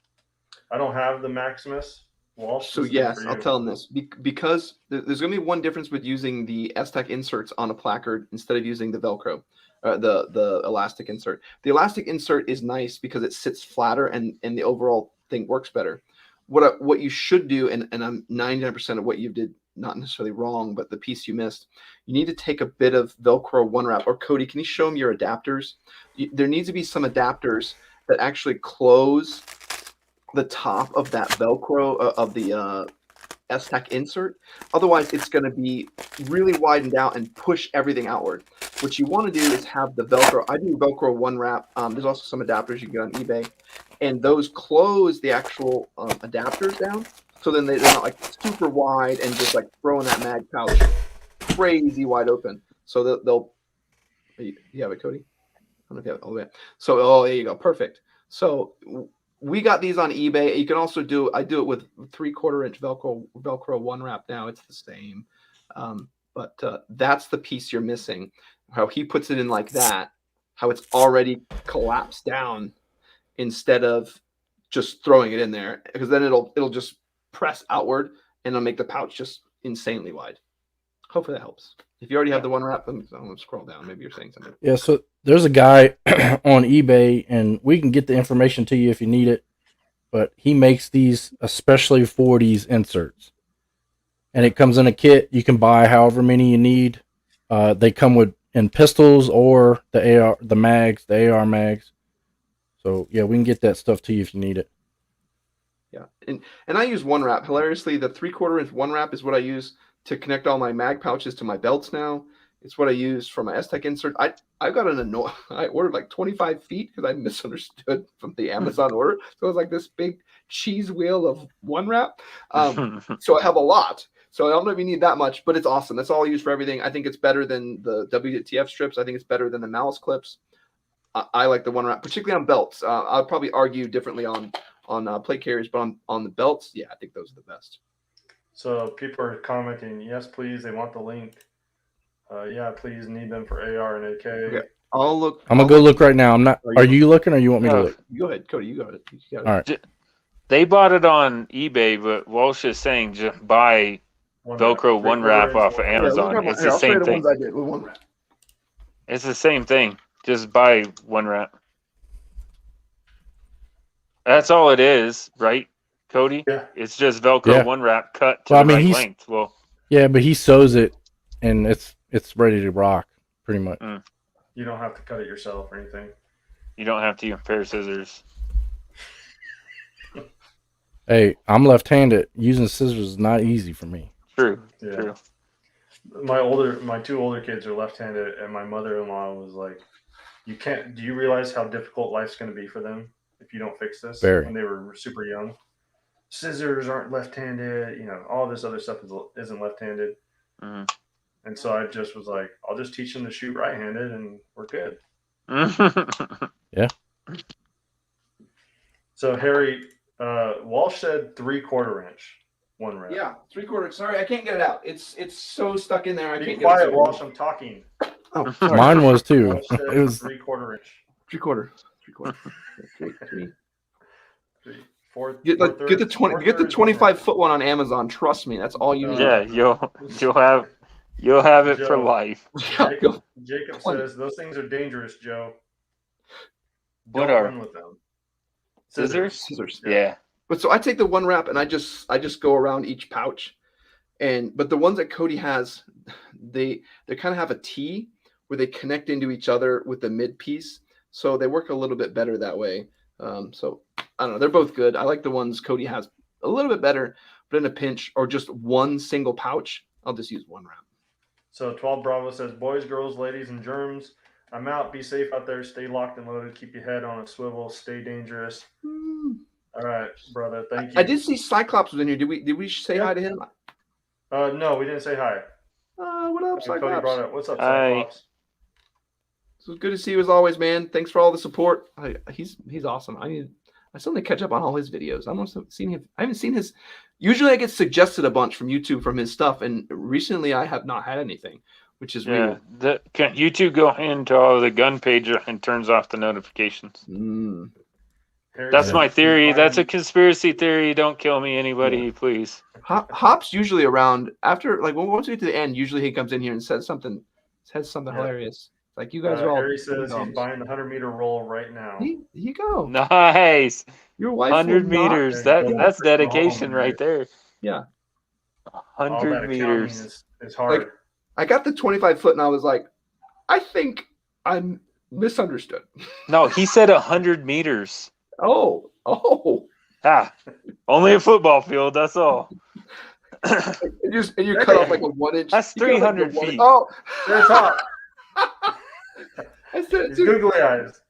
I don't have the Maximus. Walsh, so yes, I'll tell them this, because there's going to be one difference with using the STAC inserts on a placard instead of using the Velcro, the elastic insert. The elastic insert is nice because it sits flatter and the overall thing works better. What you should do, and I'm 99% of what you did not necessarily wrong, but the piece you missed, you need to take a bit of Velcro one wrap. Or Cody, can you show them your adapters? There needs to be some adapters that actually close the top of that Velcro of the STAC insert. Otherwise, it's going to be really widened out and push everything outward. What you want to do is have the Velcro. I do Velcro one wrap. There's also some adapters you can get on eBay, and those close the actual adapters down. So then they're not like super wide and just like throwing that mag pouch crazy wide open. So they'll. You have it, Cody? I don't know if you have it all the way. So there you go, perfect. So we got these on eBay. You can also I do it with 3/4 inch Velcro one wrap now. It's the same. But that's the piece you're missing. How he puts it in like that, how it's already collapsed down instead of just throwing it in there, because then it'll just press outward and it'll make the pouch just insanely wide. hopefully that helps. If you already have the one wrap, I'm gonna scroll down. Maybe you're saying something. Yeah, so there's a guy on eBay, and we can get the information to you if you need it. But he makes these especially for these inserts, and it comes in a kit. You can buy however many you need. They come in pistols or the AR, the AR mags. So yeah, we can get that stuff to you if you need it. Yeah, and I use one wrap. Hilariously, the 3/4 inch one wrap is what I use to connect all my mag pouches to my belts now. It's what I use for my S-Tech insert. I got I ordered like 25 feet because I misunderstood from the Amazon order. So it was like this big cheese wheel of one wrap. So I have a lot. So I don't know if you need that much, but it's awesome. That's all I use for everything. I think it's better than the WTF strips. I think it's better than the malice clips. I like the one wrap, particularly on belts. I'll probably argue differently on plate carriers, but on the belts, yeah, I think those are the best. So people are commenting, yes, please. They want the link. Yeah, please, need them for AR and AK. Okay. I'll look. I'm gonna go look right now. I'm not. Are you looking, or you want me to look? Go ahead, Cody. You got it. All right. They bought it on eBay, but Walsh is saying just buy Velcro one wrap off of Amazon. It's the same thing. I did with one wrap. It's the same thing. Just buy one wrap. That's all it is, right, Cody? Yeah. It's just Velcro one wrap cut to Well, the right length. Well, yeah, but he sews it, and it's ready to rock, pretty much. You don't have to cut it yourself or anything. You don't have to use a pair of scissors. Hey, I'm left-handed. Using scissors is not easy for me. True. Yeah. True. My two older kids are left-handed, and my mother-in-law was like, "You can't. Do you realize how difficult life's going to be for them if you don't fix this?" Very. When they were super young, scissors aren't left-handed. You know, all this other stuff isn't left-handed. Mm-hmm. And so I just was like, I'll just teach them to shoot right-handed, and we're good. Yeah. So Harry, Walsh said 3/4 inch one wrap. Yeah, 3/4. Sorry, I can't get it out. It's so stuck in there. I Be can't quiet, get it. Walsh. I'm talking. Oh, sorry. Mine was too. Walsh said It was 3/4 inch. 3/4. 3, 4. Get the 25-foot one on Amazon. Trust me, that's all you need. Yeah, you'll have it for life. Jacob says those things are dangerous, Joe. What Don't are run with them? scissors? Scissors. Yeah. But so I take the one wrap and I just go around each pouch, but the ones that Cody has, they kind of have a T where they connect into each other with the mid piece, so they work a little bit better that way. So I don't know, they're both good. I like the ones Cody has a little bit better, but in a pinch or just one single pouch, I'll just use one wrap. So 12 Bravo says, boys, girls, ladies, and germs, I'm out. Be safe out there. Stay locked and loaded. Keep your head on a swivel. Stay dangerous. All right, brother. Thank you. I did see Cyclops was in here. Did we say hi to him? No, we didn't say hi. What up, Cody Cyclops? brought it. What's up, Hi. Cyclops? So good to see you as always, man. Thanks for all the support. He's awesome. I still need to catch up on all his videos. I haven't seen his. Usually, I get suggested a bunch from YouTube from his stuff, and recently I have not had anything, which is weird. You two go into all the gun page and turns off the notifications. That's my theory. That's a conspiracy theory. Don't kill me, anybody, please. Hop's usually around after, like, once we get to the end. Usually he comes in here and says something hilarious. Like, you guys are all. Harry says he's buying the 100-meter roll right now. Here you go. Nice. Your wife. 100 meters. That's dedication right there. Yeah. 100 meters. It's hard. Like, I got the 25-foot and I was like, I think I'm misunderstood. No, he said 100 meters. Oh. Only a football field. That's all. and you cut off like a 1 inch. That's 300 feet. Oh, there's Hop. I said, His googly eyes.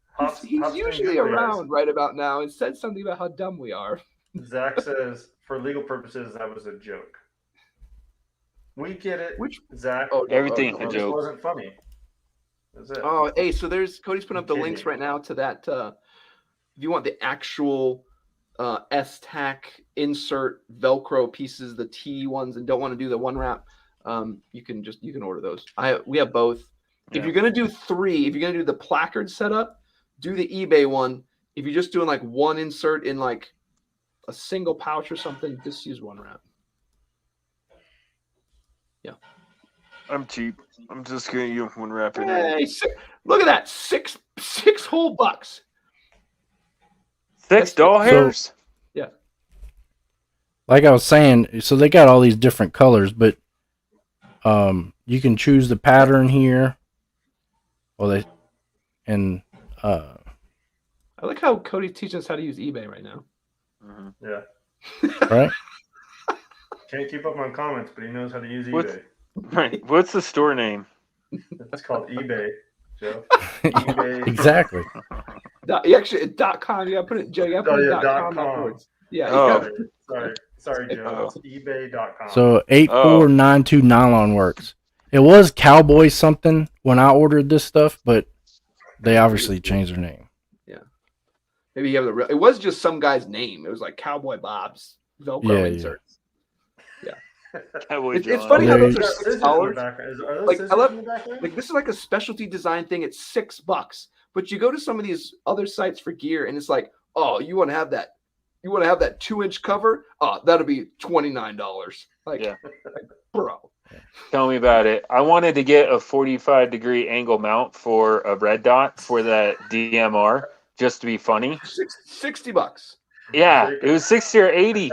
He's usually around right about now and said something about how dumb we are. Zach says, for legal purposes, that was a joke. We get it. Zach? Everything's a It joke. wasn't funny. That's it. Oh, hey, so Cody's putting up the links right now to that. If you want the actual S-Tack insert Velcro pieces, the T ones, and don't want to do the one wrap, you can order those. We have both. If you're gonna do 3, if you're gonna do the placard setup, do the eBay one. If you're just doing like one insert in like a single pouch or something, just use one wrap. Yeah. I'm cheap. I'm just gonna you one wrap it. Hey, look at that. Six whole bucks. Six doll hairs. Like I was saying, so they got all these different colors, but you can choose the pattern here. Well, I like how Cody teaches us how to use eBay right now. Yeah. right. Can't keep up on comments, but he knows how to use eBay. Right. What's the store name? It's called eBay, Joe. eBay. Exactly. Actually, .com. You gotta put it, Joe. You gotta put yeah, .com .com. afterwards. Yeah. Oh. Sorry, Joe. It's eBay.com. So 8492 nylon works. It was Cowboy something when I ordered this stuff, but they obviously changed their name. Yeah. Maybe you have the real. It was just some guy's name. It was like Cowboy Bob's Velcro inserts. Yeah. It's funny how those are $6. Like I love, like this is like a specialty design thing. It's $6, but you go to some of these other sites for gear, and it's like, oh, you want to have that? You want to have that 2-inch cover? Oh, that'll be $29. Like, yeah. Like, bro. Tell me about it. I wanted to get a 45-degree angle mount for a red dot for that DMR just to be funny. $60. Yeah, it was 60 or 80.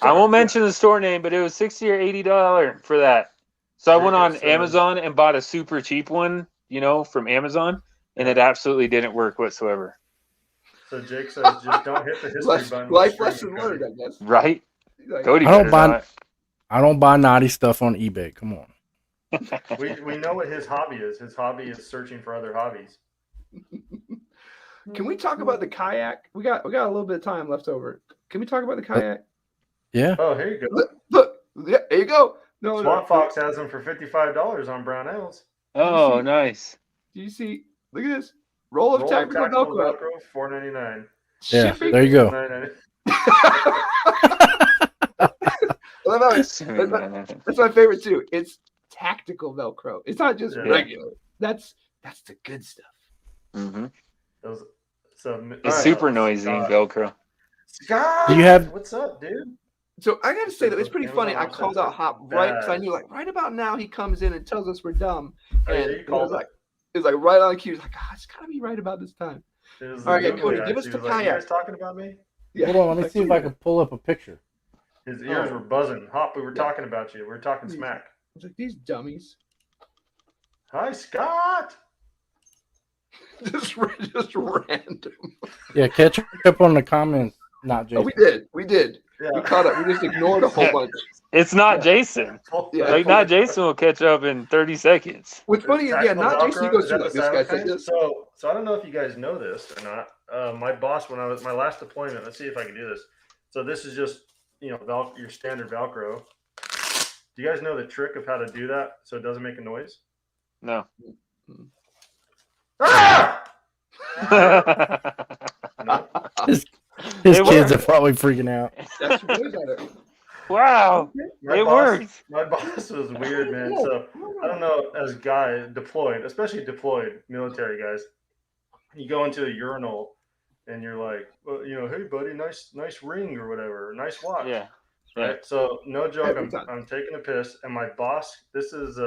I won't mention the store name, but it was $60 or $80 for that. So I went on Amazon and bought a super cheap one, from Amazon, and it absolutely didn't work whatsoever. So Jake says, just don't hit the history button. Life lesson learned, I guess. Right? Like, Cody, I don't buy naughty stuff on eBay. Come on. We know what his hobby is. His hobby is searching for other hobbies. Can we talk about the kayak? We got a little bit of time left over. Can we talk about the kayak? Yeah. Oh, here you go. Look, yeah, there you go. Swamp Fox has them for $55 on Brownells. Oh, nice. Do you see? Look at this. Roll of tactical Velcro. $4.99. Yeah, there you go. That's my favorite too. It's tactical Velcro. It's not just regular. That's the good stuff. Mm-hmm. It's super noisy Velcro. Scott, do you have? What's up, dude? So I got to say that it's pretty funny. I called out Hop right because I knew right about now he comes in and tells us we're dumb, and it was like right on cue. He's like, it's got to be right about this time. All right, Cody, give us the kayak. You guys talking about me? Yeah. Hold on, let me see if I can pull up a picture. His ears were buzzing. Hop, we were talking about you. We were talking smack. I was like, these dummies. Hi, Scott. just random. Yeah, catch up on the comments. Not Jason. Oh, we did. Yeah. We caught up. We just ignored a whole bunch. It's not Jason. Yeah. Not Jason will catch up in 30 seconds. What's funny is, not Jason. He goes through like this guy said this. So I don't know if you guys know this or not. My boss, when I was my last deployment, let's see if I can do this. So this is just your standard Velcro. Do you guys know the trick of how to do that so it doesn't make a noise? No. Ah! No? His kids are probably freaking out. That's way better. Wow. It works. My boss was weird, man. So I don't know, as guys deployed, especially deployed military guys, you go into a urinal and you're like, well, hey buddy, nice ring or whatever, nice watch. Yeah. Right. So no joke, I'm taking a piss, and my boss, this is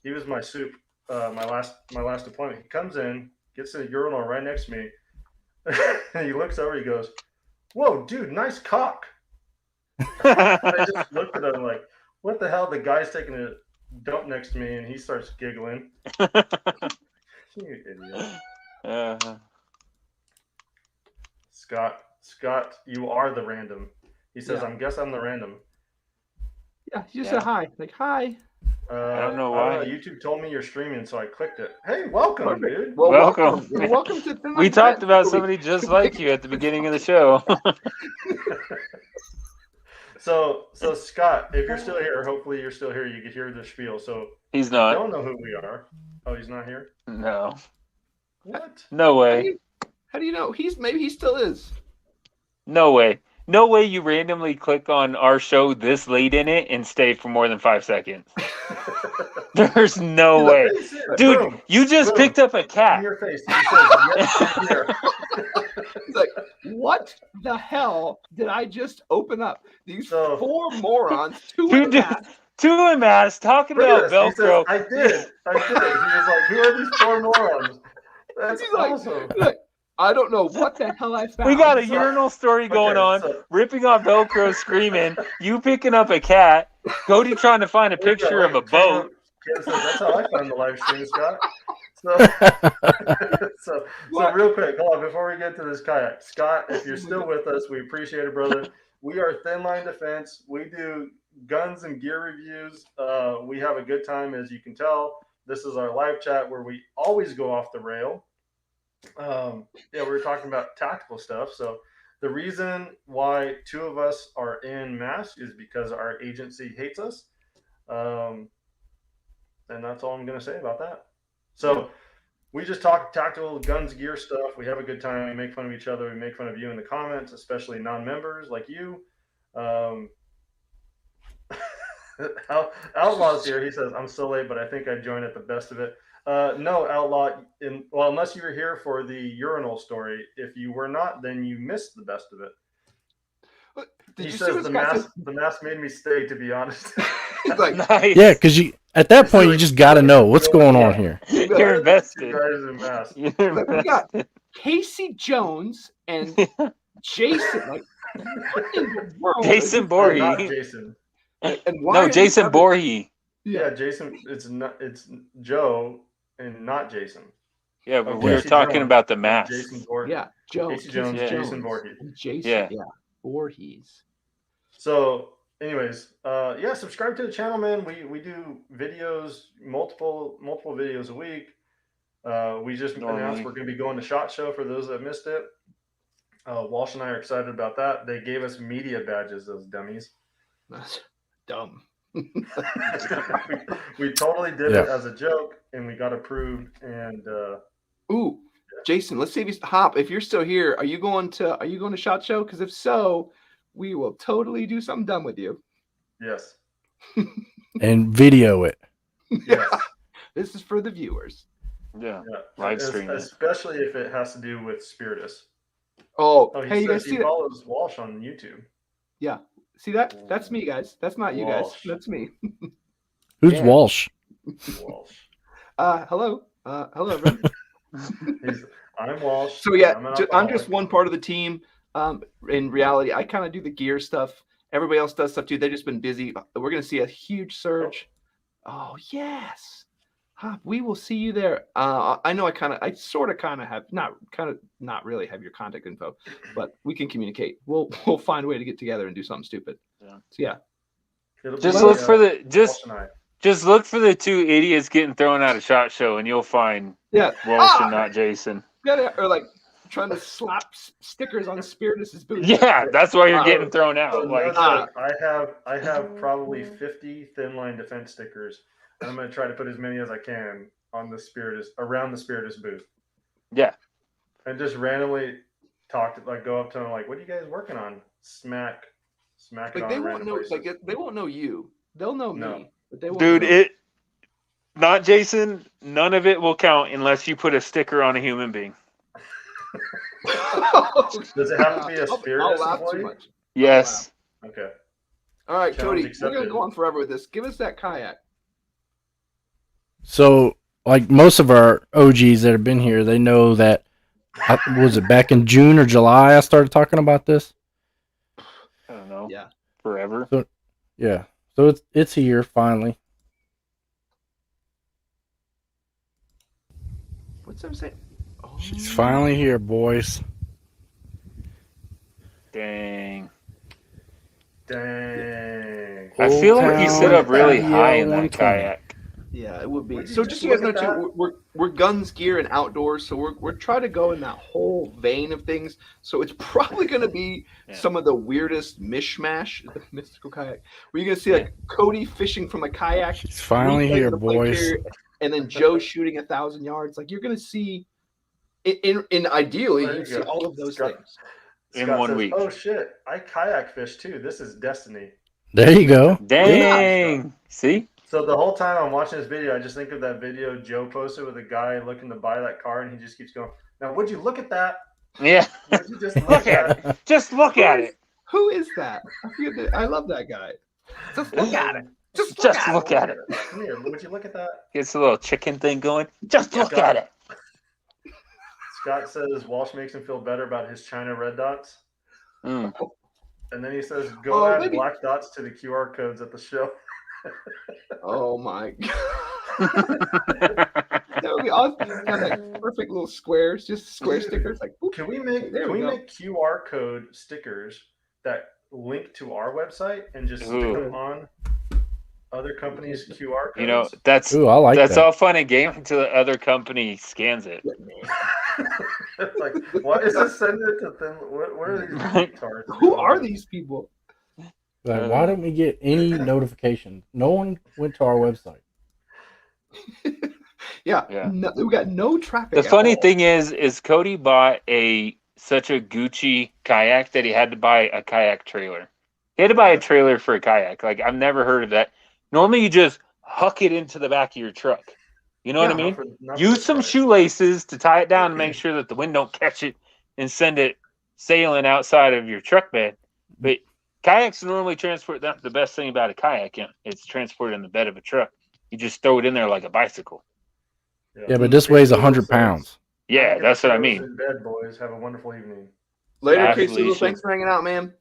he was my soup, my last deployment. He comes in, gets in the urinal right next to me, and he looks over, he goes, "Whoa, dude, nice cock." I just looked at him like, what the hell? The guy's taking a dump next to me, and he starts giggling. You idiot. Scott, you are the random. He says, I guess I'm the random. Yeah, you just said hi. Like, hi. I don't know why. YouTube told me you're streaming, so I clicked it. Hey, welcome, dude. Well, welcome. Welcome to We talked about somebody just like you at the beginning of the show. So Scott, if you're still here, hopefully you're still here. You can hear the spiel. So he's not. I don't know who we are. Oh, he's not here? No. What? No way. How do you know? Maybe he still is. No way. No way you randomly click on our show this late in it and stay for more than 5 seconds. There's no way. Dude, boom, you just picked up a cat. In your face. He says, yes, here. He's like, what the hell did I just open up? These 4 morons, 2 and a half. Two mass talking Look about at this. He says, Velcro. I did. He was like, who are these four morons? That's He's like, awesome. like, I don't know what the hell I found. We got a So- urinal story going okay, on, so- ripping off Velcro, screaming. You picking up a cat. Cody trying to find a picture of a boat. Says, that's how I found the live stream, Scott. So real quick, hold on, before we get to this kayak, Scott, if you're still with us, we appreciate it, brother. We are Thin Line Defense. We do guns and gear reviews. We have a good time, as you can tell. This is our live chat where we always go off the rail. We were talking about tactical stuff. So the reason why two of us are in masks is because our agency hates us. And that's all I'm going to say about that. So we just talk tactical guns, gear stuff. We have a good time. We make fun of each other. We make fun of you in the comments, especially non-members like you. Outlaw's here. He says, I'm so late, but I think I joined at the best of it. No, Outlaw, unless you were here for the urinal story. If you were not, then you missed the best of it. Did He you says see the what mask made me stay, to be honest. He's like, Nice. Yeah, because at that point you just got to know what's going on here. You're Two invested. guys in masks. You're like, we got invested. Casey Jones and Jason. Like, what in the world? Jason Or not Voorhees. Jason. And why No, are Jason you- Voorhees. Yeah, Jason. It's Joe and not Jason. Yeah, but Okay. we were Casey talking Jones. about the mask. Jason Voorhees. Yeah, Joe. Casey Jones, Yeah. Jason Voorhees. And Jason. Yeah. Voorhees. So, anyways, subscribe to the channel, man. We do videos, multiple videos a week. We just Normally. announced we're going to be going to SHOT Show for those that missed it. Walsh and I are excited about that. They gave us media badges, those dummies. That's dumb. we totally did Yeah. it as a joke, and we got approved. And Ooh, Jason, let's see if he's Hop. If you're still here, are you going to SHOT Show? Because if so, we will totally do something dumb with you. yes, And video it. yes, This is for the viewers. Yeah. yeah. Live stream it. especially if it has to do with Spiritus. Oh, Oh, he hey, you guys says see he that? follows Walsh on YouTube. See that? That's me, guys. That's not you guys. Walsh. That's me. Who's Yeah. Walsh? Walsh. Hello. Hello, everyone. I'm Walsh. So yeah, I'm an I'm just alcoholic. one part of the team. In reality, I kind of do the gear stuff. Everybody else does stuff too. They've just been busy. We're gonna see a huge surge. Oh yes, Hop. We will see you there. I know. I sort of have not really have your contact info, but we can communicate. We'll find a way to get together and do something stupid. Yeah. So yeah. It'll Just be, look for the Walsh and I. just look for the two idiots getting thrown out of SHOT Show, and you'll find Yeah. Walsh and not Jason. Yeah. Or like trying to slap stickers on Spiritus's boots. Yeah, that's why you're getting thrown So out. no Like, joke, I have probably 50 Thin Line Defense stickers, and I'm going to try to put as many as I can on the Spiritus, around the Spiritus booth, yeah, and just randomly go up to them like, "What are you guys working on?" Smack it Like on they won't random know. places. Like they won't know you. They'll know No. me, but they won't. dude, know. not Jason. None of it will count unless you put a sticker on a human being. Does it have to be a I'll Spiritus laugh too employee? Oh, Yes. Okay. All right, Challenge Cody, we're accepted. gonna go on forever with this. Give us that kayak. So, like most of our OGs that have been here, they know that. Was it back in June or July I started talking about this? I don't know. Yeah. Forever. Yeah. So it's here finally. What's that say? Oh, It's finally here, boys. Dang. Dang. I feel like you Old sit up really Town high in that 120. kayak. yeah, it would be. Would you So just just so you guys know look at too, we're guns, gear, and outdoors. So we're trying to go in that whole vein of things. So it's probably gonna be Yeah. some of the weirdest mishmash, the mystical kayak. Where you're gonna see like Cody fishing from a kayak. It's finally me here, playing the plate boys. carrier, and then Joe shooting 1,000 yards. Like you're gonna see. In ideally, There you you see go. all of those Scott- things. In Scott 1 says, week. Oh shit! I kayak fish too. This is destiny. There you go. Dang. See? So the whole time I'm watching this video, I just think of that video Joe posted with a guy looking to buy that car, and he just keeps going, "Now, would you look at that? Yeah. Would you just Look look at at it?" Just look at it. Who is that? I love that guy. Just look at it. Just look at it. Come here. Would you look at that? Gets a little chicken thing going. Just look at it. Scott says Walsh makes him feel better about his China red dots. Mm. And then he says, go add maybe. black dots to the QR codes at the show. Oh my god. That would be awesome. Just have like perfect little squares, just square stickers. Like, boop. Can we make make QR code stickers that link to our website and just stick them on other companies' QR codes? You know, that's Ooh, I like that's that. all fun and game until the other company scans it. It's like, why is this sending it to them? What are these retards? Who are these people? Like, why didn't we get any notification? No one went to our website. Yeah. No, we got no traffic. The funny thing is Cody bought such a Gucci kayak that he had to buy a kayak trailer. He had to buy a trailer for a kayak. Like, I've never heard of that. Normally, you just huck it into the back of your truck. You know what I mean? Use some shoelaces to tie it down and make sure that the wind don't catch it and send it sailing outside of your truck bed. But kayaks normally transport. The best thing about a kayak, it's transported in the bed of a truck. You just throw it in there like a bicycle. Yeah, but this weighs 100 pounds. Yeah, that's what I mean. In bed, boys. Have a wonderful evening. Later, Casey. Thanks for hanging out, man.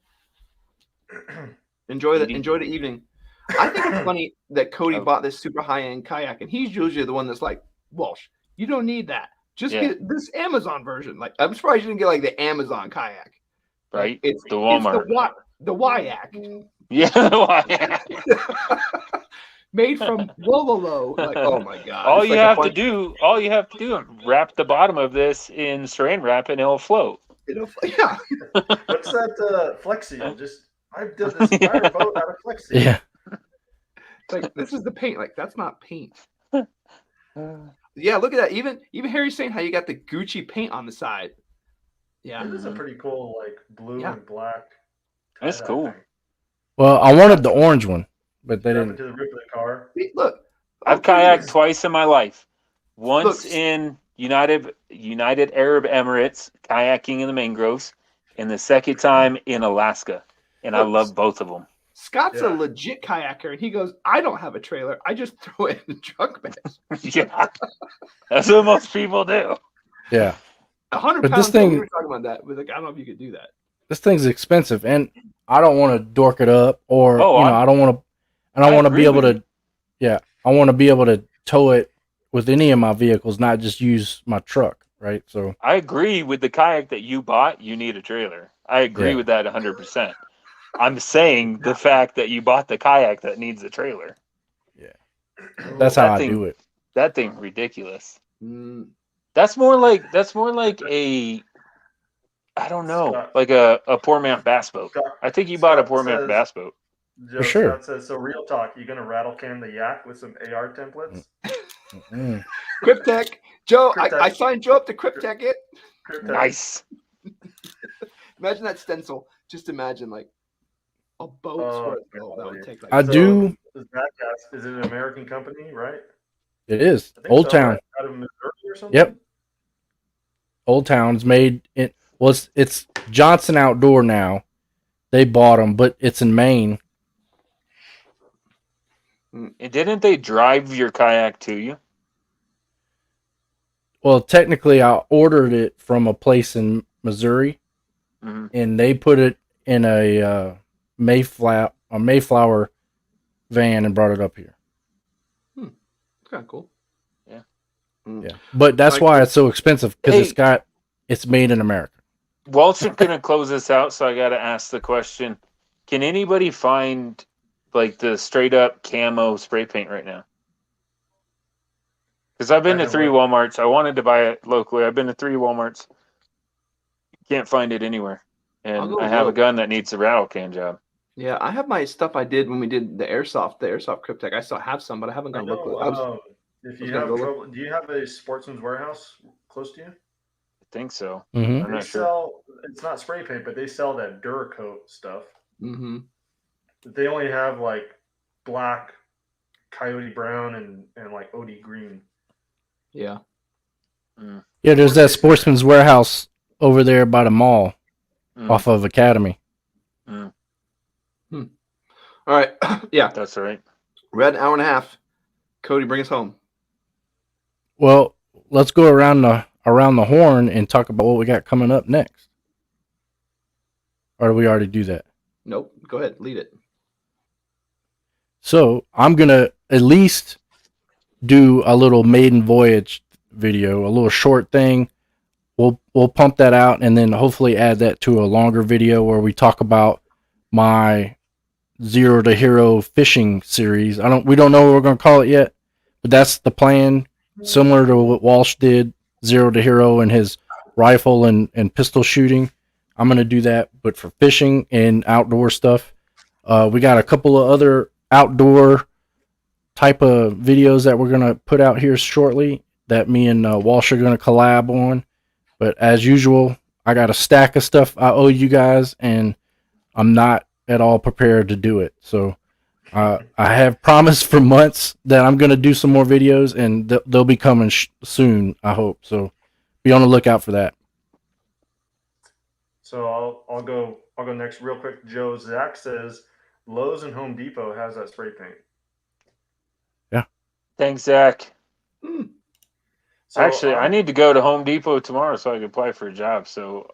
Enjoy the evening. I think it's funny that Cody bought this super high-end kayak, and he's usually the one that's like, Walsh, you don't need that. Just get this Amazon version. Like, I'm surprised you didn't get like the Amazon kayak. Right? It's the Walmart. It's the Wyak. Yeah, the Wyak. Made from Wololo. Like, oh my god. All you have to do is wrap the bottom of this in saran wrap and it'll float. Yeah. What's that Flex Seal? I did this entire boat out of Flex Seal. Yeah. Like, this is the paint. Like, that's not paint. Yeah, look at that. Even Harry's saying how you got the Gucci paint on the side. Yeah. This is a pretty cool, like, blue and black. That's cool. Thing. Well, I wanted the orange one, but they didn't. To the roof of the car. Look, I've kayaked twice in my life. Once in United Arab Emirates, kayaking in the mangroves, and the second time in Alaska. And I love both of them. Scott's a legit kayaker, and he goes, I don't have a trailer. I just throw it in the truck bed. Yeah. That's what most people do. Yeah. 100 pounds. We were talking about that. But like, I don't know if you could do that. This thing's expensive, and I don't want to dork it up, or I don't want to. And I want to be able to. Yeah, I want to be able to tow it with any of my vehicles, not just use my truck. Right. So I agree with the kayak that you bought. You need a trailer. I agree with that 100%. I'm saying the fact that you bought the kayak that needs a trailer. Yeah, that's how I do it. That thing ridiculous. That's more like a, I don't know, like a poor man bass boat. I think you bought a poor man bass boat. Joe, for sure. Scott says, so real talk, you gonna rattle can the yak with some AR templates? Cryptech. Joe, I signed Joe up to Cryptech it. Nice. Imagine that stencil. Just imagine like a boat. That would take like Is it an American company, right? It is. Old Town. Right? Out of Missouri or something? Yep. Old Town's made it. Well, it's Johnson Outdoor now. They bought them, but it's in Maine. And didn't they drive your kayak to you? Well, technically, I ordered it from a place in Missouri, and they put it in a Mayflower van and brought it up here. It's kind of cool. Yeah. Yeah. But that's why it's so expensive, because it's made in America. Walt's going to close this out, so I got to ask the question. Can anybody find like the straight up camo spray paint right now? Because I've been to 3 Walmarts. I wanted to buy it locally. I've been to 3 Walmarts. Can't find it anywhere. And I have a gun that needs a rattle can job. Yeah, I have my stuff I did when we did the airsoft Cryptech. I still have some, but I haven't gone look. If you have trouble, do you have a Sportsman's Warehouse close to you? I think so. Mm-hmm. I'm not sure. It's not spray paint, but they sell that Duracoat stuff. Mm-hmm. They only have like black, coyote brown, and like OD green. Yeah. Yeah, there's that Sportsman's Warehouse over there by the mall off of Academy. All right. Yeah. That's right. We're at an hour and a half. Cody, bring us home. Well, let's go around the horn and talk about what we got coming up next. Or do we already do that? Nope. Go ahead. Lead it. So I'm gonna at least do a little maiden voyage video, a little short thing. We'll pump that out and then hopefully add that to a longer video where we talk about my Zero to Hero fishing series. We don't know what we're gonna call it yet, but that's the plan. Similar to what Walsh did, Zero to Hero and his rifle and pistol shooting. I'm gonna do that, but for fishing and outdoor stuff. We got a couple of other outdoor type of videos that we're gonna put out here shortly that me and Walsh are gonna collab on. But as usual, I got a stack of stuff I owe you guys, and I'm not at all prepared to do it. So I have promised for months that I'm gonna do some more videos, and they'll be coming soon. I hope so. Be on the lookout for that. So I'll go next real quick. Joe Zach says Lowe's and Home Depot has that spray paint. Yeah. Thanks, Zach. So Actually, I need to go to Home Depot tomorrow so I can apply for a job. So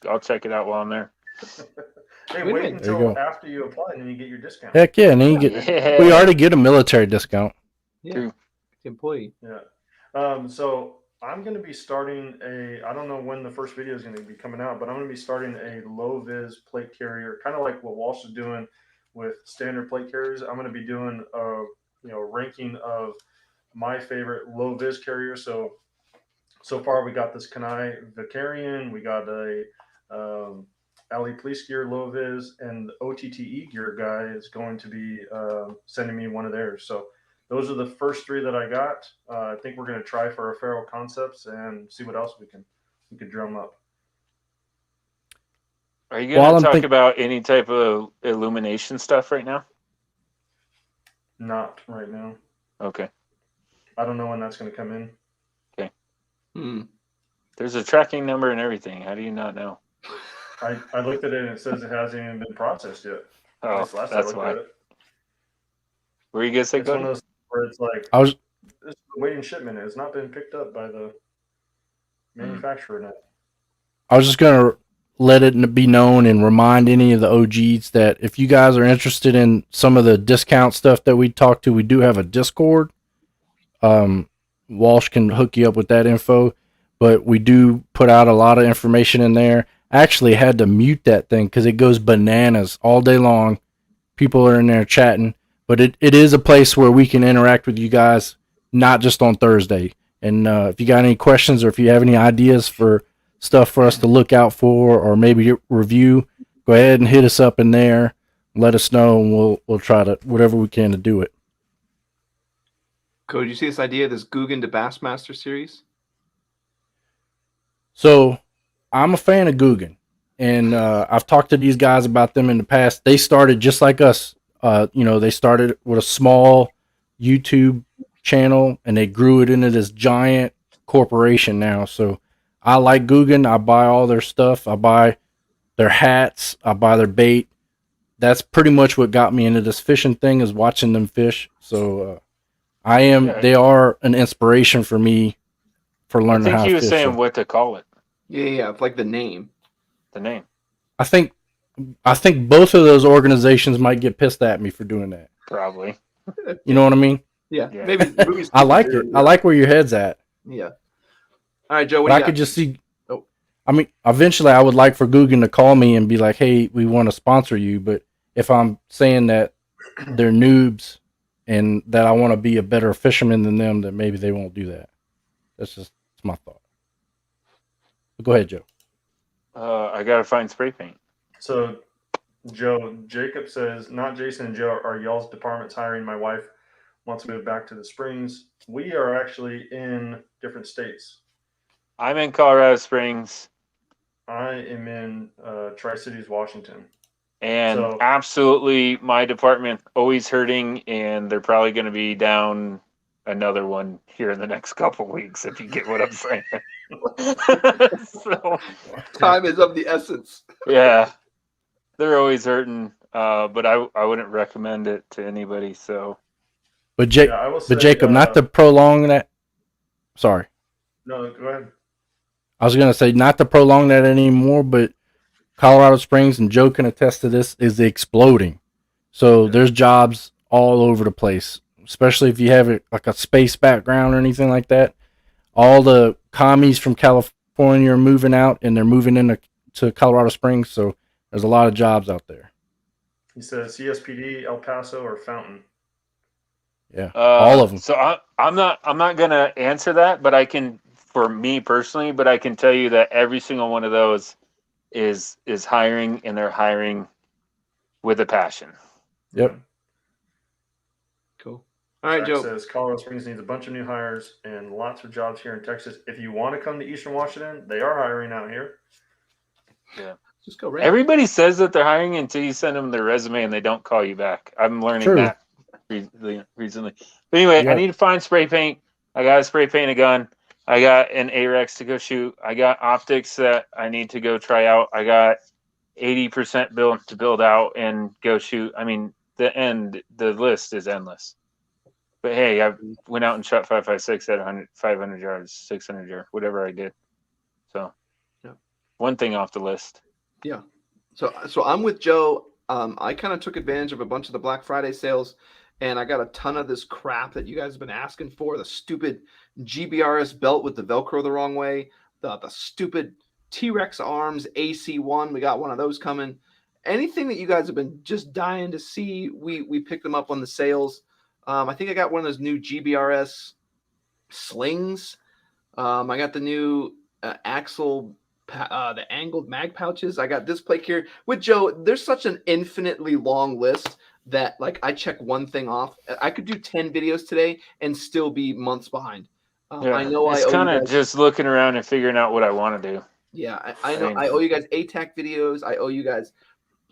I'll check it out while I'm there. Hey, Wait a wait minute. There you until go. after you apply and then you get your discount. Heck yeah, and then you get. Yeah. We already get a military discount. Yeah. True. Employee. Yeah. So I'm going to be starting I don't know when the first video is going to be coming out, but I'm going to be starting a low vis plate carrier, kind of like what Walsh is doing with standard plate carriers. I'm going to be doing a ranking of my favorite low vis carriers. So far we got this Kenai Vicarian, we got a Ali Police Gear low vis, and the OTTE Gear guy is going to be sending me one of theirs. So those are the first three that I got. I think we're going to try for our Feral Concepts and see what else we can drum up. Are you going to talk about any type of illumination stuff right now? Not right now. Okay. I don't know when that's going to come in. Okay. Hmm. There's a tracking number and everything. How do you not know? I looked at it and it says it hasn't even been processed yet. Oh, Last I that's looked why. at it. Were you going to say It's one of Cody? those where it's like I was it's waiting shipment. It's not been picked up by the manufacturer yet. I was just gonna let it be known and remind any of the OGs that if you guys are interested in some of the discount stuff that we talked to, we do have a Discord. Walsh can hook you up with that info, but we do put out a lot of information in there. I actually had to mute that thing because it goes bananas all day long. People are in there chatting, but it is a place where we can interact with you guys, not just on Thursday. And if you got any questions or if you have any ideas for stuff for us to look out for or maybe review, go ahead and hit us up in there. Let us know, and we'll try to whatever we can to do it. Cody, you see this idea of this Guggen to Bassmaster series? So I'm a fan of Guggen, and I've talked to these guys about them in the past. They started just like us. They started with a small YouTube channel, and they grew it into this giant corporation now. So I like Guggen. I buy all their stuff. I buy their hats. I buy their bait. That's pretty much what got me into this fishing thing, is watching them fish. So they are an inspiration for me for learning how to fish. I think he was saying what to call it. Yeah, it's like the name. The name. I think both of those organizations might get pissed at me for doing that. Probably. You know what I mean? Yeah. Yeah. Maybe I like it. I like where your head's at. Yeah. All right, Joe. What But do I you could got? just see. Oh. I mean, eventually, I would like for Guggen to call me and be like, "Hey, we want to sponsor you." But if I'm saying that they're noobs and that I want to be a better fisherman than them, then maybe they won't do that. That's my thought. But go ahead, Joe. I gotta find spray paint. So, Jacob says, not Jason and Joe, are y'all's departments hiring? My wife wants to move back to the Springs. We are actually in different states. I'm in Colorado Springs, I am in Tri-Cities, Washington. and So- absolutely my department always hurting, and they're probably going to be down another one here in the next couple weeks, if you get what I'm saying. So, Time is of the essence. yeah, they're always hurting, but I wouldn't recommend it to anybody. So But I will say, Jacob, not to prolong that. Sorry, No, go ahead. I was gonna say not to prolong that anymore, but Colorado Springs, and Joe can attest to this, is exploding. So there's jobs all over the place, especially if you have like a space background or anything like that. All the commies from California are moving out, and they're moving into Colorado Springs. So there's a lot of jobs out there. He says CSPD, El Paso, or Fountain. Yeah, all of them. So I'm not gonna answer that, but I can, for me personally, but I can tell you that every single one of those is hiring, and they're hiring with a passion. Yep. Cool. All right, Zach Joe. says Colorado Springs needs a bunch of new hires and lots of jobs here in Texas. If you want to come to Eastern Washington, they are hiring out here. Yeah. Just go right. Everybody says that they're hiring until you send them their resume and they don't call you back. I'm learning that recently. But anyway, Yeah. I need to find spray paint. I got to spray paint a gun. I got an AREX to go shoot. I got optics that I need to go try out. I got 80% build to build out and go shoot. I mean, the list is endless. But hey, I went out and shot 5.56 at 500 yards, 600 yards, whatever I did. So, yeah. One thing off the list. Yeah. So I'm with Joe. I kind of took advantage of a bunch of the Black Friday sales, and I got a ton of this crap that you guys have been asking for. The stupid GBRS belt with the Velcro the wrong way. The stupid T-Rex arms AC1. We got one of those coming. Anything that you guys have been just dying to see, we picked them up on the sales. I think I got one of those new GBRS slings. I got the new Axle, the angled mag pouches. I got this plate here. With Joe, there's such an infinitely long list that, like, I check one thing off. I could do 10 videos today and still be months behind. I know it's kind of just looking around and figuring out what I want to do. Yeah, I know. I owe you guys ATAC videos. I owe you guys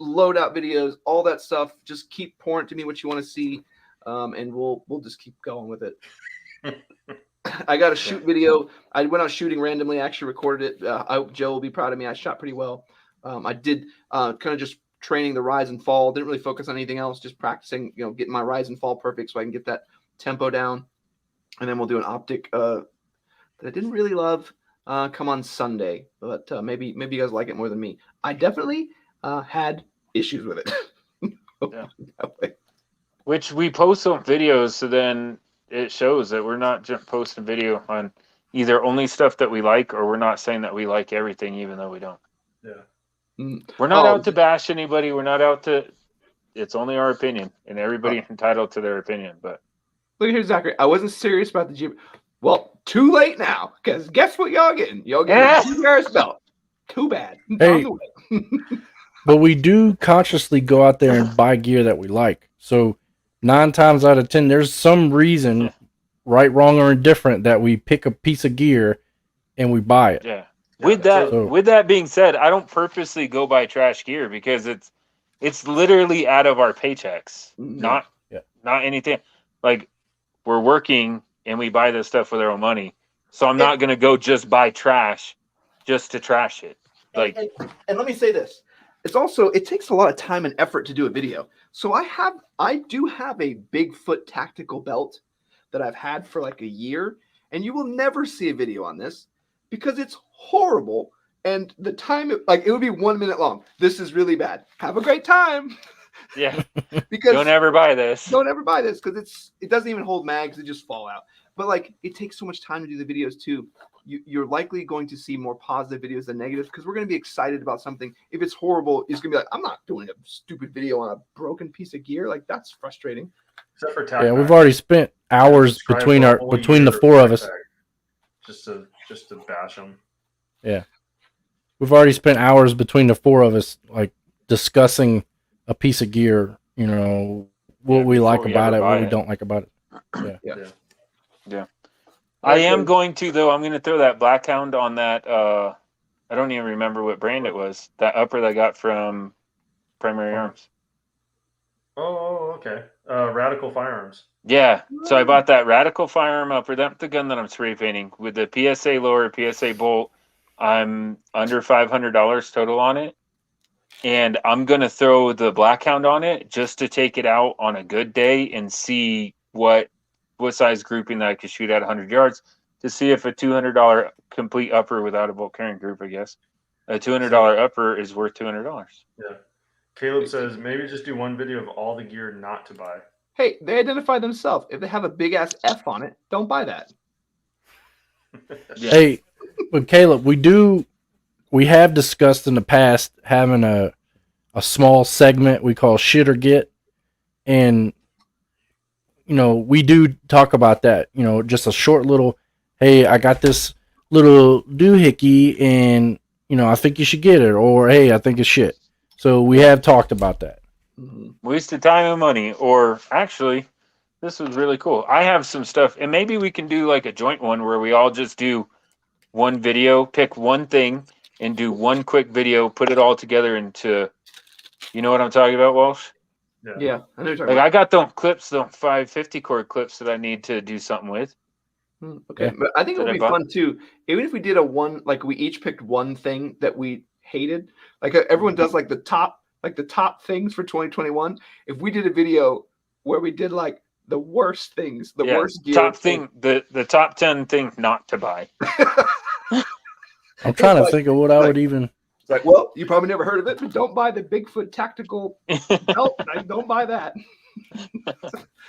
loadout videos, all that stuff. Just keep pouring to me what you want to see, and we'll just keep going with it. I got a shoot video. I went out shooting randomly. I actually recorded it. Joe will be proud of me. I shot pretty well. I did kind of just training the rise and fall. Didn't really focus on anything else. Just practicing, getting my rise and fall perfect so I can get that tempo down. And then we'll do an optic that I didn't really love. Come on Sunday, but maybe you guys like it more than me. I definitely had issues with it. Yeah. Which we post on videos, so then it shows that we're not just posting video on either only stuff that we like, or we're not saying that we like everything, even though we don't. Yeah. We're not out to bash anybody. We're not out to. It's only our opinion, and everybody's entitled to their opinion. But look here, Zachary. I wasn't serious about the G. Well, too late now, because guess what y'all getting? Y'all getting a GBRS belt. Too bad. Hey, but we do consciously go out there and buy gear that we like. So 9 times out of 10, there's some reason, right, wrong, or indifferent, that we pick a piece of gear and we buy it. Yeah. With that being said, I don't purposely go buy trash gear because it's literally out of our paychecks, not anything. Like, we're working and we buy this stuff with our own money, so I'm not gonna go just buy trash just to trash it. Like, and let me say this: it takes a lot of time and effort to do a video. So I do have a Bigfoot tactical belt that I've had for like a year, and you will never see a video on this because it's horrible. And the time, it would be 1 minute long. This is really bad. Have a great time. Yeah. Because don't ever buy this. Don't ever buy this because it doesn't even hold mags. It just fall out. But like, it takes so much time to do the videos too. You're likely going to see more positive videos than negative because we're going to be excited about something. If it's horrible, it's going to be like, I'm not doing a stupid video on a broken piece of gear. Like, that's frustrating. Except for yeah, we've already spent hours between the 4 of us. Just to bash them. Yeah. We've already spent hours between the 4 of us, like, discussing a piece of gear, what we like about it, what we don't like about it. Yeah. I am going to, though, I'm going to throw that Blackhound on that, I don't even remember what brand it was, that upper that I got from Primary Arms. Oh, okay. Radical Firearms. Yeah, so I bought that Radical Firearm upper. That's the gun that I'm spray painting. With the PSA lower, PSA bolt, I'm under $500 total on it. And I'm going to throw the Blackhound on it just to take it out on a good day and see what what size grouping that I could shoot at 100 yards to see if a $200 complete upper without a bolt carrying group, I guess. A $200 upper is worth $200. Yeah. Caleb says maybe just do one video of all the gear not to buy. Hey, they identify themselves. If they have a big ass F on it, don't buy that. Yeah. Hey, but Caleb, we have discussed in the past having a small segment we call shit or get, and we do talk about that. Just a short little, hey, I got this little doohickey, and I think you should get it, or hey, I think it's shit. So we have talked about that. Waste of time and money, or actually, this was really cool. I have some stuff, and maybe we can do like a joint one where we all just do one video, pick one thing, and do one quick video, put it all together into, you know what I'm talking about, Walsh? Yeah, I know you're talking Like about. I got them clips, the 550 core clips that I need to do something with. Okay, Yeah. but I think it That would I be bought. fun too. Even if we did a one, like we each picked one thing that we hated. Like everyone does, like the top things for 2021. If we did a video where we did like the worst things, the worst gear, top thing, the top 10 things not to buy. I'm trying to Like- think of what I would even. It's like, well, you probably never heard of it, but don't buy the Bigfoot tactical belt. Don't buy that.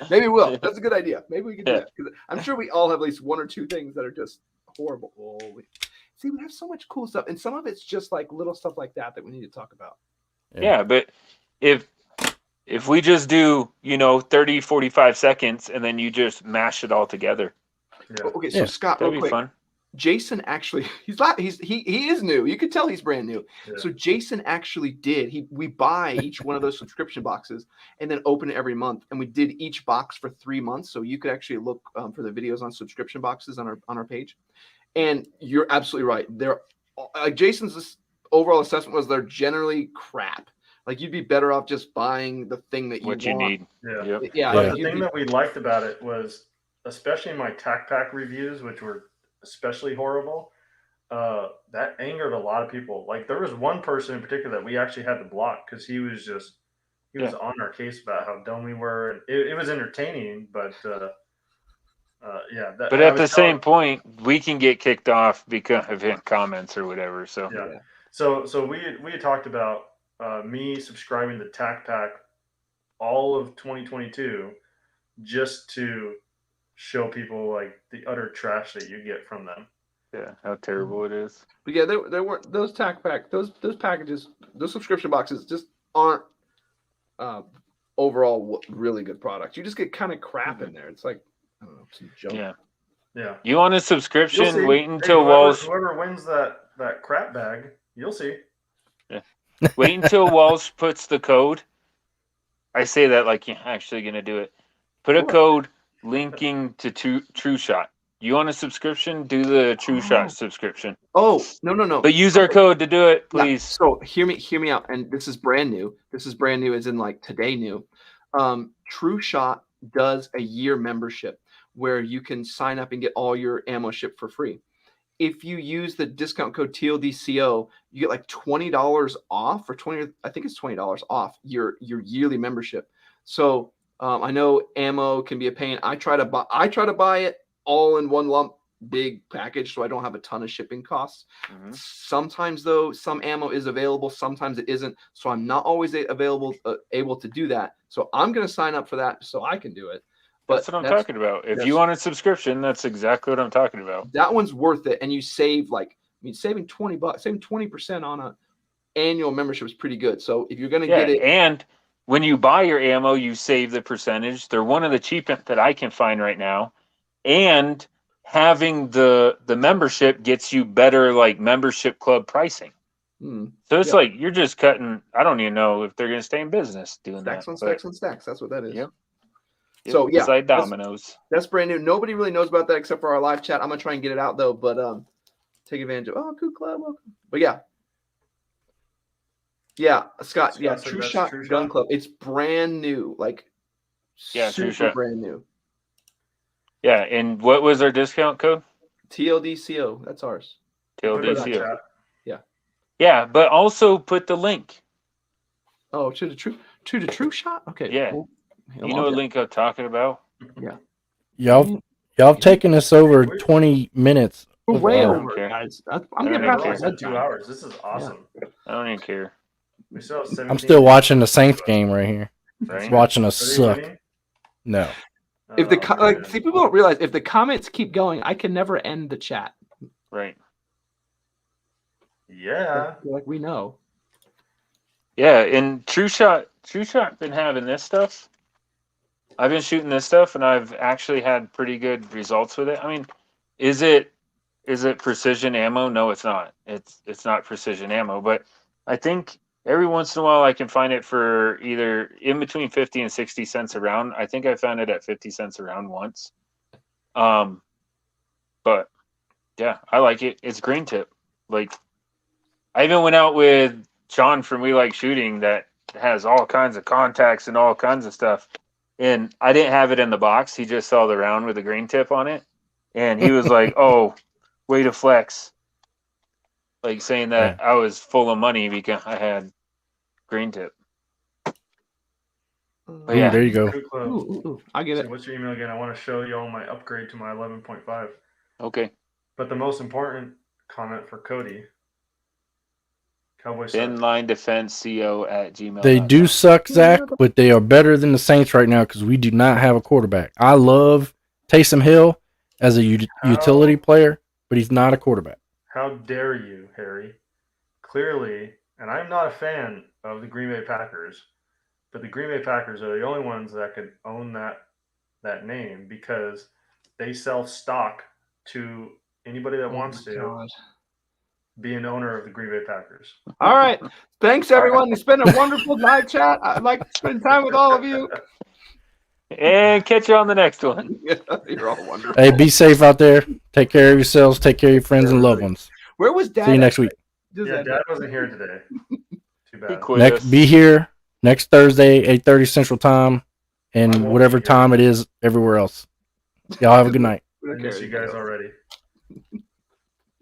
Maybe we'll. That's a good idea. Maybe we can do that. 'Cause I'm sure we all have at least one or two things that are just horrible. See, we have so much cool stuff, and some of it's just like little stuff like that we need to talk about. Yeah, but if we just do 30 45 seconds and then you just mash it all together, Yeah. Okay, so Yeah, Scott, that'd real be quick. fun. Jason actually, he is new. You could tell he's brand new. Yeah. So Jason actually did. We buy each one of those subscription boxes and then open it every month. And we did each box for 3 months. So you could actually look for the videos on subscription boxes on our page. And you're absolutely right. They're Jason's overall assessment was they're generally crap. Like you'd be better off just buying the thing that you What you want. need. Yeah. Yep. Yeah. But Yeah. the thing that we liked about it was, especially my tac pack reviews, which were especially horrible, that angered a lot of people. Like there was one person in particular that we actually had to block because he was on our case about how dumb we were. And it was entertaining, but yeah. But at the same point, we can get kicked off because of hit comments or whatever. So Yeah. So we had talked about me subscribing to TAC Pack all of 2022 just to show people like the utter trash that you get from them. yeah, how terrible it is. But yeah, there weren't those tac pack, those packages, those subscription boxes just aren't overall really good products. You just get kind of crap in there. It's like, I don't know, some junk. Yeah. Yeah. You want a You'll subscription? see. Wait Hey, until whoever, Walsh. whoever wins that crap bag, you'll see. Wait until Walsh puts the code. I say that like you're actually gonna do it. Put a code linking to True Shot. You want a subscription? Do the True Shot subscription. Oh, no. But use our code to do it, Yeah, please. so hear me out. And this is brand new. This is brand new as in like today new. True Shot does a year membership where you can sign up and get all your ammo shipped for free. If you use the discount code TLDCO, you get like $20 off, or I think it's $20 off your yearly membership. So I know ammo can be a pain. I try to buy it all in one lump, big package, so I don't have a ton of shipping costs. Mhm. Sometimes though, some ammo is available, sometimes it isn't. So I'm not always able to do that. So I'm going to sign up for that so I can do it. But That's what I'm talking about. If you want a subscription, that's exactly what I'm talking about. that one's worth it, and you save saving $20, saving 20% on a annual membership is pretty good. So if you're going to get it, and when you buy your ammo, you save the percentage. They're one of the cheapest that I can find right now, and having the membership gets you better like membership club pricing. So it's like you're just cutting. I don't even know if they're going to stay in business doing stacks that. on stacks on stacks. That's what that is. Yep. So yeah, it's like dominoes. that's brand new. Nobody really knows about that except for our live chat. I'm gonna try and get it out though, but take advantage of. Oh, cool club, welcome. But yeah, Scott. Yeah, Scott said True that's Shot True Gun Shot? Club. It's brand new, like Yeah, super True Shot. brand new. Yeah, and what was our discount code? TLDCO. That's ours. Put it in the TLDCO. chat. Yeah, but also put the link. Oh, to the True Shot. Okay. Yeah. Cool. You know what link I'm talking about? Y'all have taken us over 20 minutes. We're way I Wow. don't over, care. guys. I I'm getting don't past care. my We're at bedtime. 2 hours. This is awesome. I don't even care. We still have 17 I'm still minutes. watching the Saints game right here. Right? Just watching us Are they suck. winning? No. If the Oh, like, man. see, people don't realize if the comments keep going, I can never end the chat. Right. Yeah. Like we know. Yeah, and True Shot been having this stuff. I've been shooting this stuff, and I've actually had pretty good results with it. I mean, is it precision ammo? No, it's not. It's not precision ammo, but I think every once in a while I can find it for either in between 50 and 60 cents a round. I think I found it at 50 cents a round once. But yeah, I like it. It's green tip. Like, I even went out with Sean from We Like Shooting that has all kinds of contacts and all kinds of stuff. And I didn't have it in the box. He just saw the round with the green tip on it. And he was like, oh, way to flex. Like saying that I was full of money because I had green tip. But Ooh, yeah, there you go. Crew Club. Ooh, I get So it. what's your email again? I want to show you all my upgrade to my 11.5. okay. But the most important comment for Cody. Cowboy Thin suck. line defense co at gmail. They do suck, Zach, but they are better than the Saints right now because we do not have a quarterback. I love Taysom Hill as a utility player, but he's not a quarterback. How dare you, Harry? Clearly, and I'm not a fan of the Green Bay Packers, but the Green Bay Packers are the only ones that could own that name because they sell stock to anybody that wants to God. be an owner of the Green Bay Packers. All right. Thanks, everyone. It's been a wonderful live chat. I'd like to spend time with all of you. And catch you on the next one. You're all wonderful. Hey, be safe out there. Take care of yourselves. Take care of your friends and loved ones. Where was Dad? See you next week. Just Yeah, end Dad it. wasn't here today. Too He bad. quit us. Be here next Thursday, 8:30 Central Time, I and won't whatever be here. time it is everywhere else. Y'all have a good night. I miss you guys already.